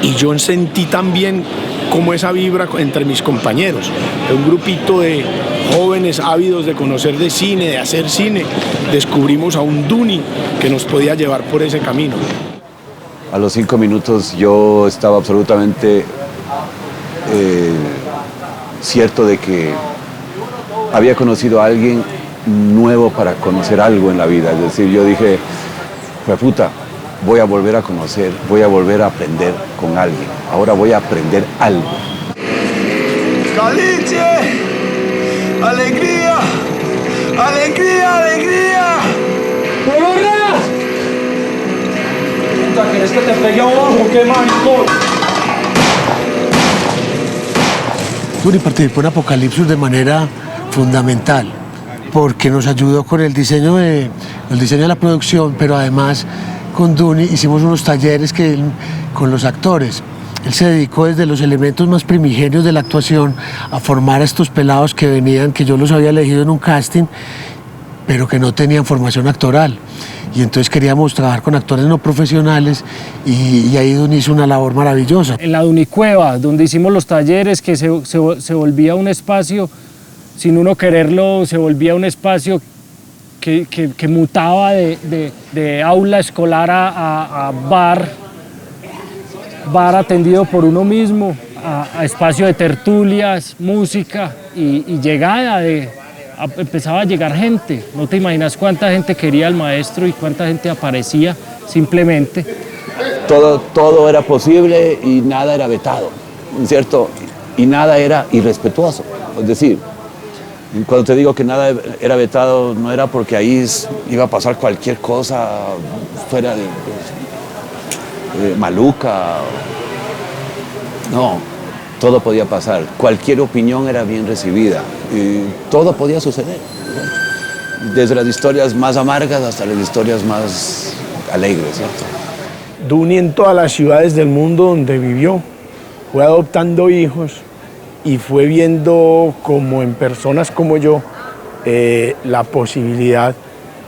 Y yo sentí también como esa vibra entre mis compañeros, un grupito de jóvenes ávidos de conocer de cine, de hacer cine. Descubrimos a un Duni que nos podía llevar por ese camino. A los 5 minutos yo estaba absolutamente cierto de que había conocido a alguien nuevo para conocer algo en la vida. Es decir, yo dije, pues puta, voy a volver a conocer, voy a volver a aprender con alguien. Ahora voy a aprender algo. ¡Caliche! ¡Alegría! ¡Alegría, alegría! ¡Corona! Puta, ¿quieres que te pegue abajo? ¡Qué maricón! Duni participó en Apocalipsis de manera fundamental porque nos ayudó con el diseño de la producción, pero además con Duni hicimos unos talleres con los actores Él se dedicó desde los elementos más primigenios de la actuación a formar a estos pelados que venían, que yo los había elegido en un casting, pero que no tenían formación actoral. Y entonces queríamos trabajar con actores no profesionales y ahí Duni hizo una labor maravillosa. En la Dunicueva, donde hicimos los talleres, que se volvía un espacio, sin uno quererlo, se volvía un espacio que mutaba de aula escolar a bar atendido por uno mismo, a espacio de tertulias, música y llegada empezaba a llegar gente. No te imaginas cuánta gente quería al maestro y cuánta gente aparecía simplemente. Todo era posible y nada era vetado, ¿cierto? Y nada era irrespetuoso. Es decir, cuando te digo que nada era vetado, no era porque ahí iba a pasar cualquier cosa fuera de maluca. No, todo podía pasar. Cualquier opinión era bien recibida. Y todo podía suceder. Desde las historias más amargas hasta las historias más alegres, ¿cierto? Duni en todas las ciudades del mundo donde vivió fue adoptando hijos y fue viendo como en personas como yo la posibilidad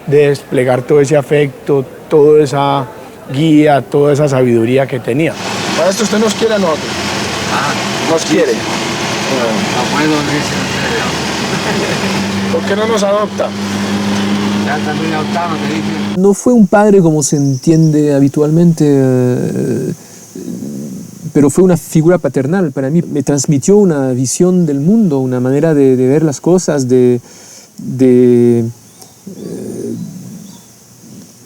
de desplegar todo ese afecto, toda esa guía, toda esa sabiduría que tenía. Maestro, ¿usted nos quiere a nosotros? ¿Nos quiere? No puedo irse. ¿Por qué no nos adopta? Ya también adoptamos, te dije. No fue un padre como se entiende habitualmente, pero fue una figura paternal para mí. Me transmitió una visión del mundo, una manera de ver las cosas,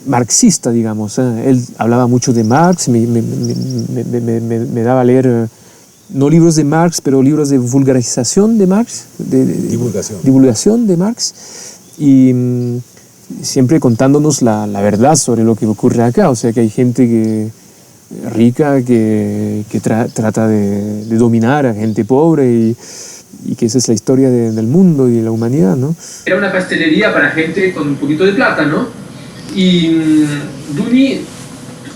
marxista, digamos. Él hablaba mucho de Marx, me daba a leer, no libros de Marx, pero libros de vulgarización de Marx, divulgación de Marx, y siempre contándonos la verdad sobre lo que ocurre acá. O sea, que hay gente rica que trata de dominar a gente pobre y que esa es la historia del mundo y de la humanidad, ¿no? Era una pastelería para gente con un poquito de plata, ¿no? Y Duni,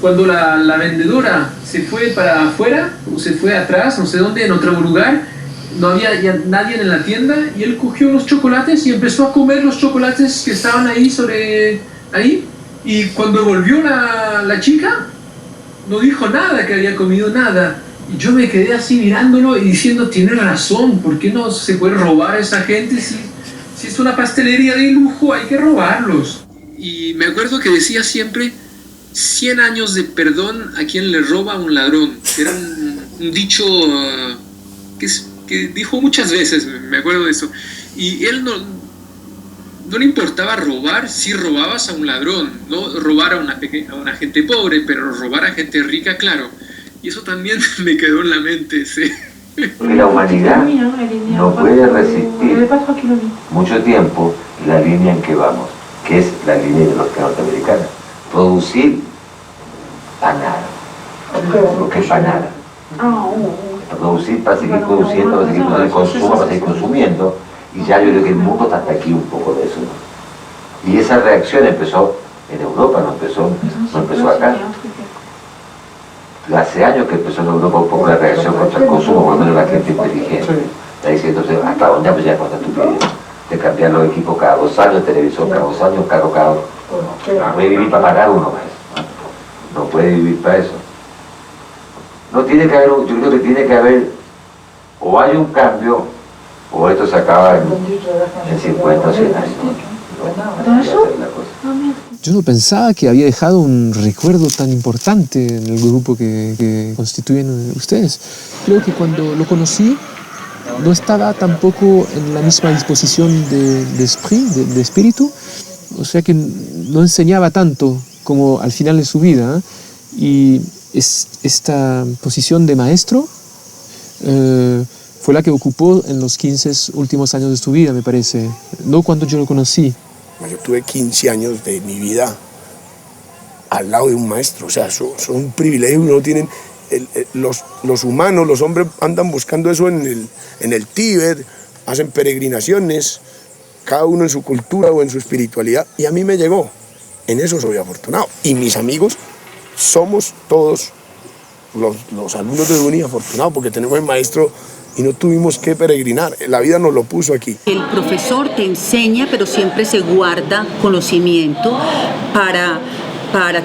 cuando la vendedora se fue para afuera, o se fue atrás, no sé dónde, en otro lugar, no había ya nadie en la tienda, y él cogió los chocolates y empezó a comer los chocolates que estaban ahí ahí. Y cuando volvió la chica, no dijo nada, que había comido nada. Y yo me quedé así mirándolo y diciendo, tiene razón, ¿por qué no se puede robar a esa gente? Si es una pastelería de lujo, hay que robarlos. Y me acuerdo que decía siempre 100 años de perdón a quien le roba a un ladrón. Era un dicho que dijo muchas veces, me acuerdo de eso. Y él no le importaba robar si robabas a un ladrón, no robar a una gente pobre, pero robar a gente rica, claro. Y eso también me quedó en la mente, sí. Porque la humanidad no puede resistir mucho tiempo la línea en que vamos, que es la línea de los norteamericanos. Producir para nada, lo que es para nada. Producir para seguir produciendo, para seguir consumo, para seguir consumiendo. Y ya yo creo que el mundo está hasta aquí un poco de eso, ¿no? Y esa reacción empezó en Europa, no empezó acá. Hace años que empezó en Europa un poco la reacción contra el consumo, por lo menos la gente inteligente. Está diciendo, hasta dónde pues ya con esta estupidez de cambiar los equipos cada 2 años, el televisor cada 2 años, carro cada 2. No puede vivir para pagar uno más. No puede vivir para eso. No tiene que haber, yo creo que tiene que haber, o hay un cambio, o esto se acaba en 50 o 100 años. Yo no pensaba que había dejado un recuerdo tan importante en el grupo que constituyen ustedes. Creo que cuando lo conocí no estaba tampoco en la misma disposición de espíritu, o sea que no enseñaba tanto como al final de su vida, y esta posición de maestro fue la que ocupó en los 15 últimos años de su vida, me parece, no cuando yo lo conocí. Yo tuve 15 años de mi vida al lado de un maestro, o sea, son un privilegio, no tienen, los humanos, los hombres andan buscando eso en el Tíbet, hacen peregrinaciones, cada uno en su cultura o en su espiritualidad, y a mí me llegó, en eso soy afortunado, y mis amigos somos todos los alumnos de Duni, afortunados porque tenemos el maestro y no tuvimos que peregrinar, la vida nos lo puso aquí. El profesor te enseña, pero siempre se guarda conocimiento para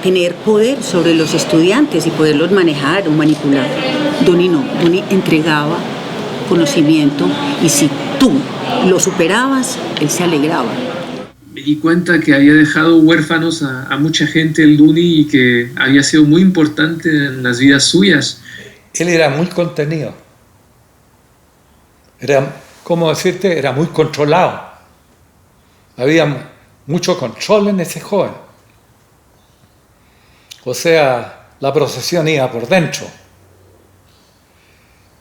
tener poder sobre los estudiantes y poderlos manejar o manipular. Duni no, Duni entregaba conocimiento y si tú lo superabas, él se alegraba. Me di cuenta que había dejado huérfanos a mucha gente el Duni y que había sido muy importante en las vidas suyas. Él era muy contenido. Era, ¿cómo decirte? Era muy controlado. Había mucho control en ese joven. O sea, la procesión iba por dentro.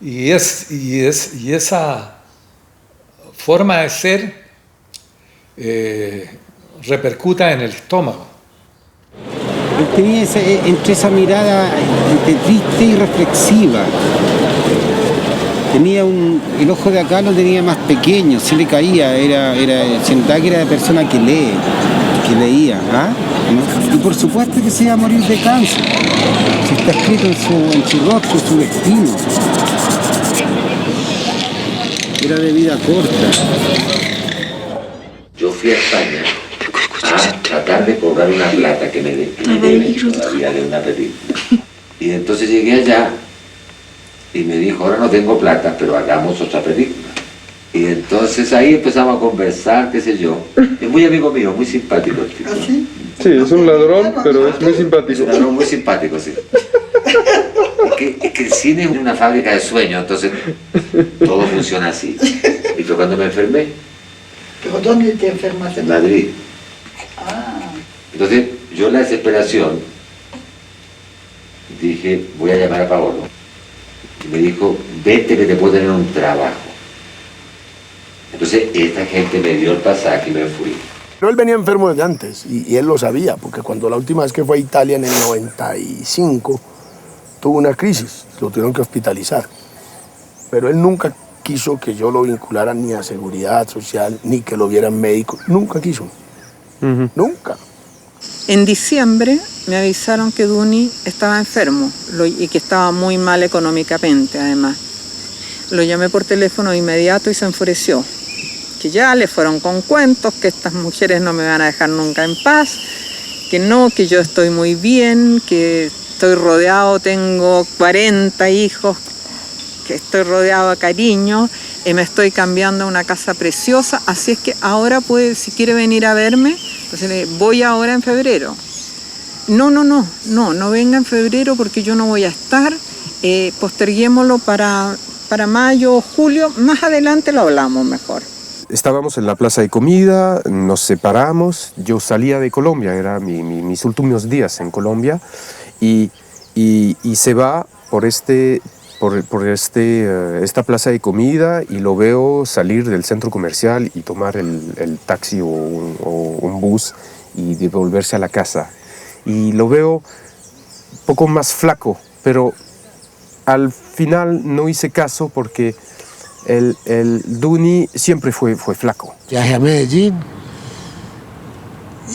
Y esa forma de ser repercuta en el estómago. Él tenía entre esa mirada entre triste y reflexiva. Tenía el ojo de acá lo tenía más pequeño, se le caía, se notaba que era de persona que lee, que leía. ¿Ah? Y por supuesto que se iba a morir de cáncer. Si está escrito en su rostro, en su destino. Era de vida corta. Yo fui a España a tratar de cobrar una plata que me deben todavía de una película. Y entonces llegué allá y me dijo, ahora no tengo plata, pero hagamos otra película. Y entonces ahí empezamos a conversar, qué sé yo. Es muy amigo mío, muy simpático el tipo. ¿Ah, sí? Sí, es un ladrón, pero es muy simpático. Es un ladrón muy simpático, sí. Es que el cine es una fábrica de sueños, entonces todo funciona así. Y fue cuando me enfermé. ¿Pero dónde te enfermaste? En Madrid. Entonces yo en la desesperación dije, voy a llamar a Paolo. Y me dijo, vete que te puedo tener un trabajo. Entonces esta gente me dio el pasaje y me fui. Pero él venía enfermo desde antes y él lo sabía, porque cuando la última vez que fue a Italia en el 95 tuvo una crisis, lo tuvieron que hospitalizar. Pero él nunca quiso que yo lo vinculara ni a seguridad social, ni que lo vieran médico, nunca quiso. Nunca. En diciembre me avisaron que Duni estaba enfermo y que estaba muy mal económicamente, además. Lo llamé por teléfono de inmediato y se enfureció. Que ya le fueron con cuentos, que estas mujeres no me van a dejar nunca en paz, que no, que yo estoy muy bien, que estoy rodeado, tengo 40 hijos, que estoy rodeado de cariño, me estoy cambiando a una casa preciosa, así es que ahora puede, si quiere venir a verme, entonces voy ahora en febrero. No venga en febrero porque yo no voy a estar, posterguémoslo para mayo o julio, más adelante lo hablamos mejor. Estábamos en la plaza de comida, nos separamos, yo salía de Colombia, eran mis últimos días en Colombia, y se va por esta plaza de comida y lo veo salir del centro comercial y tomar el taxi o un bus y devolverse a la casa. Y lo veo un poco más flaco, pero al final no hice caso porque el Duni siempre fue flaco. Viajé a Medellín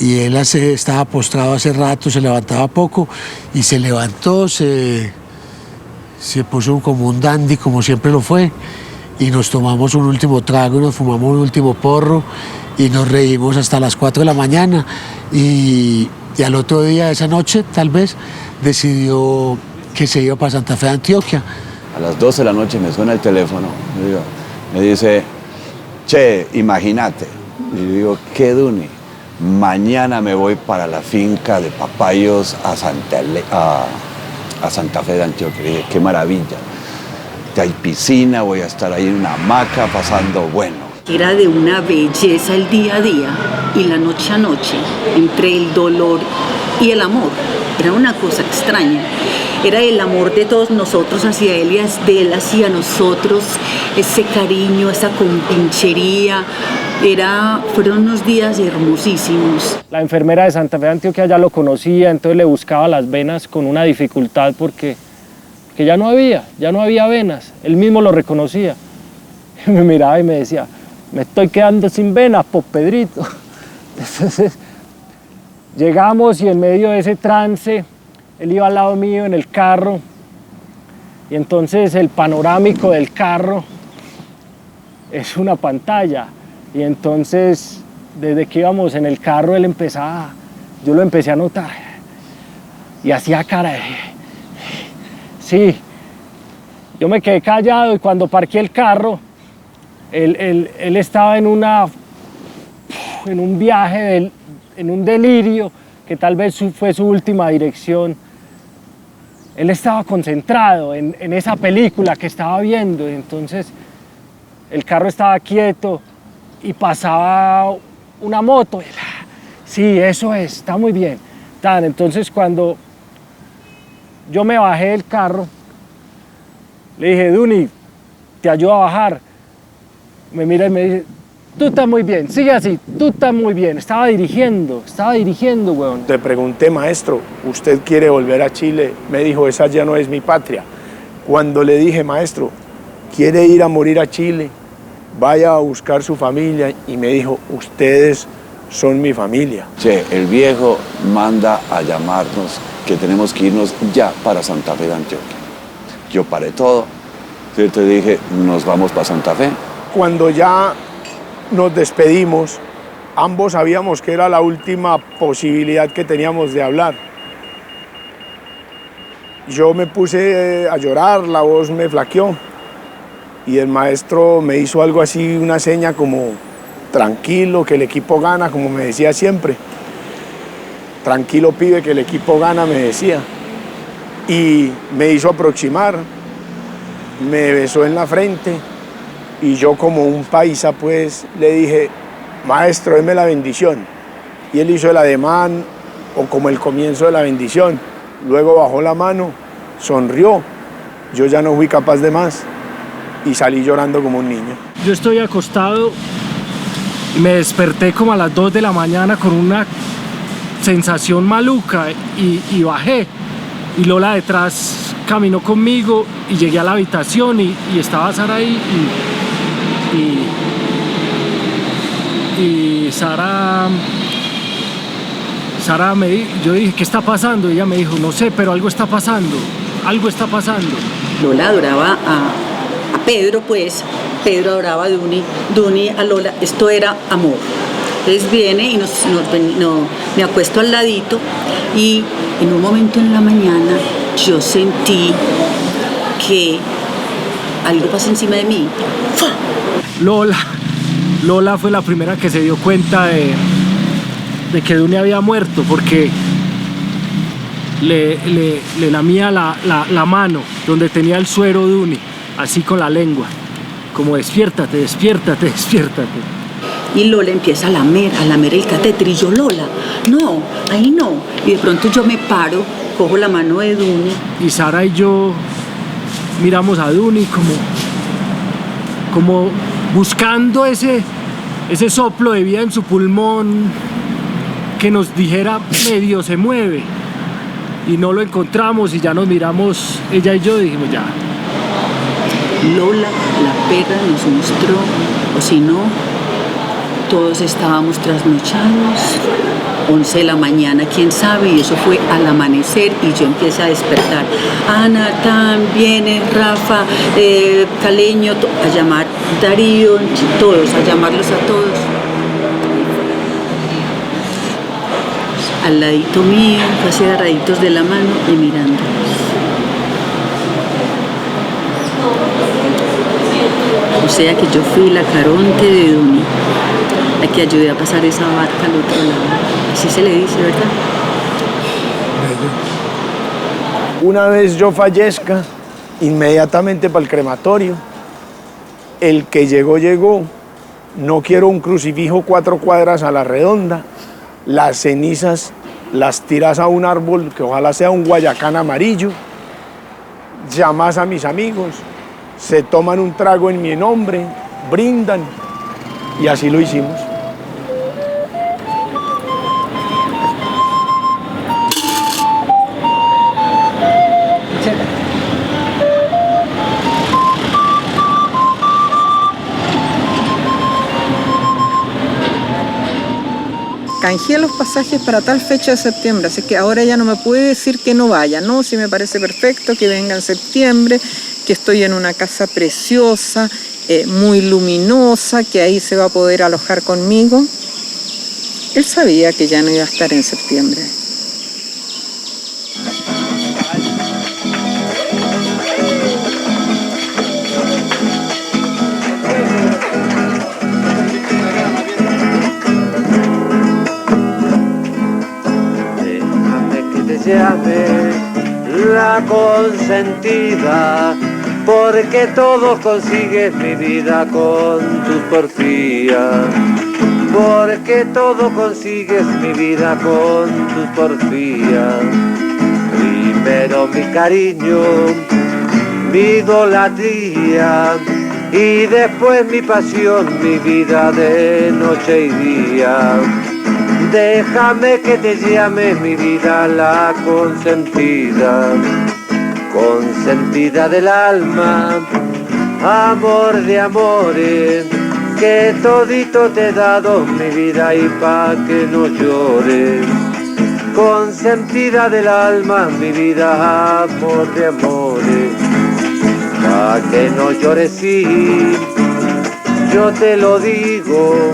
y él estaba postrado hace rato, se levantaba poco y se levantó, se puso como un dandy, como siempre lo fue, y nos tomamos un último trago, nos fumamos un último porro y nos reímos hasta las 4 de la mañana y al otro día, esa noche, tal vez, decidió que se iba para Santa Fe de Antioquia. A las 12 de la noche me suena el teléfono, me dice, che, imagínate. Y yo digo, ¿qué, Duni? Mañana me voy para la finca de Papayos a Santa Fe de Antioquia. Y dije, qué maravilla. Hay piscina, voy a estar ahí en una hamaca pasando bueno. Era de una belleza el día a día y la noche a noche, entre el dolor y el amor. Era una cosa extraña. Era el amor de todos nosotros hacia él y de él hacia nosotros, ese cariño, esa compinchería. Fueron unos días hermosísimos. La enfermera de Santa Fe de Antioquia ya lo conocía, entonces le buscaba las venas con una dificultad porque ya no había venas. Él mismo lo reconocía. Me miraba y me decía, me estoy quedando sin venas, pues Pedrito. Entonces llegamos y en medio de ese trance, él iba al lado mío en el carro Y entonces el panorámico del carro es una pantalla. Y entonces, desde que íbamos en el carro, él empezaba, yo lo empecé a notar. Y hacía cara de... Sí. Yo me quedé callado y cuando parqué el carro, él estaba en un viaje, en un delirio, que tal vez fue su última dirección. Él estaba concentrado en esa película que estaba viendo, y entonces el carro estaba quieto y pasaba una moto. Sí, eso es, está muy bien. Entonces cuando yo me bajé del carro, le dije, Duni, te ayudo a bajar. Me mira y me dice, tú estás muy bien, sigue así, tú estás muy bien. Estaba dirigiendo, weón. Le pregunté, maestro, ¿usted quiere volver a Chile? Me dijo, esa ya no es mi patria. Cuando le dije, maestro, ¿quiere ir a morir a Chile? Vaya a buscar su familia. Y me dijo, ustedes son mi familia. Che, el viejo manda a llamarnos que tenemos que irnos ya para Santa Fe de Antioquia. Yo paré todo, ¿cierto? Y dije, nos vamos para Santa Fe. Cuando ya nos despedimos, ambos sabíamos que era la última posibilidad que teníamos de hablar. Yo me puse a llorar, la voz me flaqueó y el maestro me hizo algo así, una seña como tranquilo, que el equipo gana, como me decía siempre. Tranquilo, pibe, que el equipo gana, me decía. Y me hizo aproximar, me besó en la frente y yo como un paisa pues le dije, maestro, déme la bendición. Y él hizo el ademán o como el comienzo de la bendición. Luego bajó la mano, sonrió, yo ya no fui capaz de más y salí llorando como un niño. Yo estoy acostado y me desperté como a las 2 de la mañana con una sensación maluca y bajé. Y Lola detrás caminó conmigo y llegué a la habitación y estaba Sara ahí y Sara yo dije, ¿qué está pasando? Y ella me dijo, no sé, pero algo está pasando. Lola adoraba a Pedro, pues. Pedro adoraba a Duni a Lola. Esto era amor. Entonces viene y me acuesto al ladito y en un momento en la mañana yo sentí que algo pasa encima de mí. ¡Fua! Lola fue la primera que se dio cuenta de que Duni había muerto, porque le lamía la mano donde tenía el suero Duni, así con la lengua, como despiértate. Y Lola empieza a lamer el catéter y yo, Lola, no, ahí no. Y de pronto yo me paro, cojo la mano de Duni. Y Sara y yo miramos a Duni como buscando ese soplo de vida en su pulmón que nos dijera medio se mueve. Y no lo encontramos y ya nos miramos, ella y yo, dijimos ya. Lola, la perra, nos mostró, o si no, todos estábamos trasnochados, 11 de la mañana, quién sabe, y eso fue al amanecer y yo empecé a despertar. Ana, también, Rafa, Caleño, a llamar Darío, todos, a llamarlos a todos. Al ladito mío, casi agarraditos de la mano y mirándolos. O sea que yo fui la Caronte de Duni, la que ayudé a pasar esa barca al otro lado. Así se le dice, ¿verdad? Una vez yo fallezca, inmediatamente para el crematorio, el que llegó, no quiero un crucifijo 4 cuadras a la redonda, las cenizas las tiras a un árbol que ojalá sea un guayacán amarillo, llamas a mis amigos, se toman un trago en mi nombre, brindan y así lo hicimos. canjeé los pasajes para tal fecha de septiembre, así que ahora ya no me puede decir que no vaya, no, si me parece perfecto que venga en septiembre, que estoy en una casa preciosa, muy luminosa, que ahí se va a poder alojar conmigo. Él sabía que ya no iba a estar en septiembre. Déjame que te llame la consentida, porque todo consigues mi vida con tus porfías. Porque todo consigues mi vida con tus porfías. Primero mi cariño, mi idolatría, y después mi pasión, mi vida de noche y día. Déjame que te llame mi vida la consentida, consentida del alma, amor de amores, que todito te he dado mi vida y pa' que no llores. Consentida del alma, mi vida, amor de amores, pa' que no llores, sí, yo te lo digo.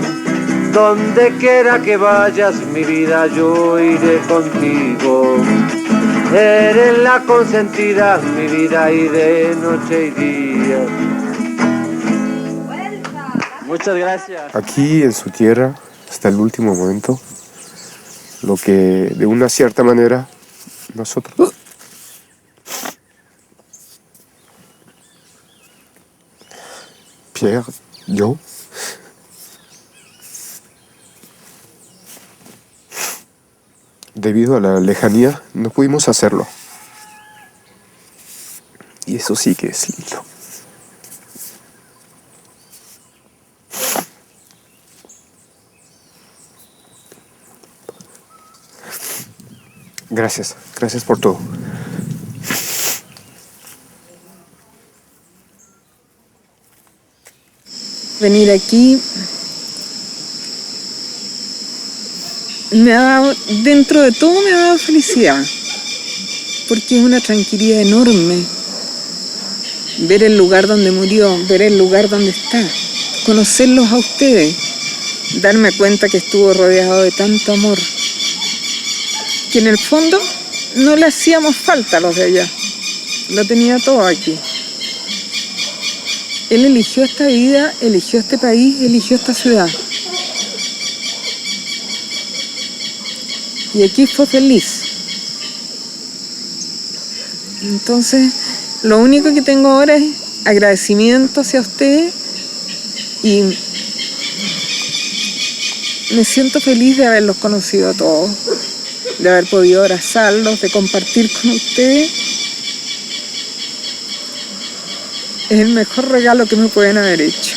Donde quiera que vayas, mi vida, yo iré contigo. Eres la consentida, mi vida, y de noche y día. Muchas gracias. Aquí en su tierra, hasta el último momento, lo que de una cierta manera nosotros... Pierre, yo... Debido a la lejanía, no pudimos hacerlo. Y eso sí que es lindo. Gracias, gracias por todo. Venir aquí me ha dado, dentro de todo me ha dado felicidad, porque es una tranquilidad enorme ver el lugar donde murió, ver el lugar donde está, conocerlos a ustedes, darme cuenta que estuvo rodeado de tanto amor, que en el fondo no le hacíamos falta a los de allá, lo tenía todo aquí. Él eligió esta vida, eligió este país, eligió esta ciudad. Y aquí fue feliz. Entonces, lo único que tengo ahora es agradecimiento hacia ustedes y me siento feliz de haberlos conocido a todos, de haber podido abrazarlos, de compartir con ustedes. Es el mejor regalo que me pueden haber hecho.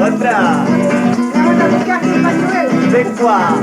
Otra. Ven qua.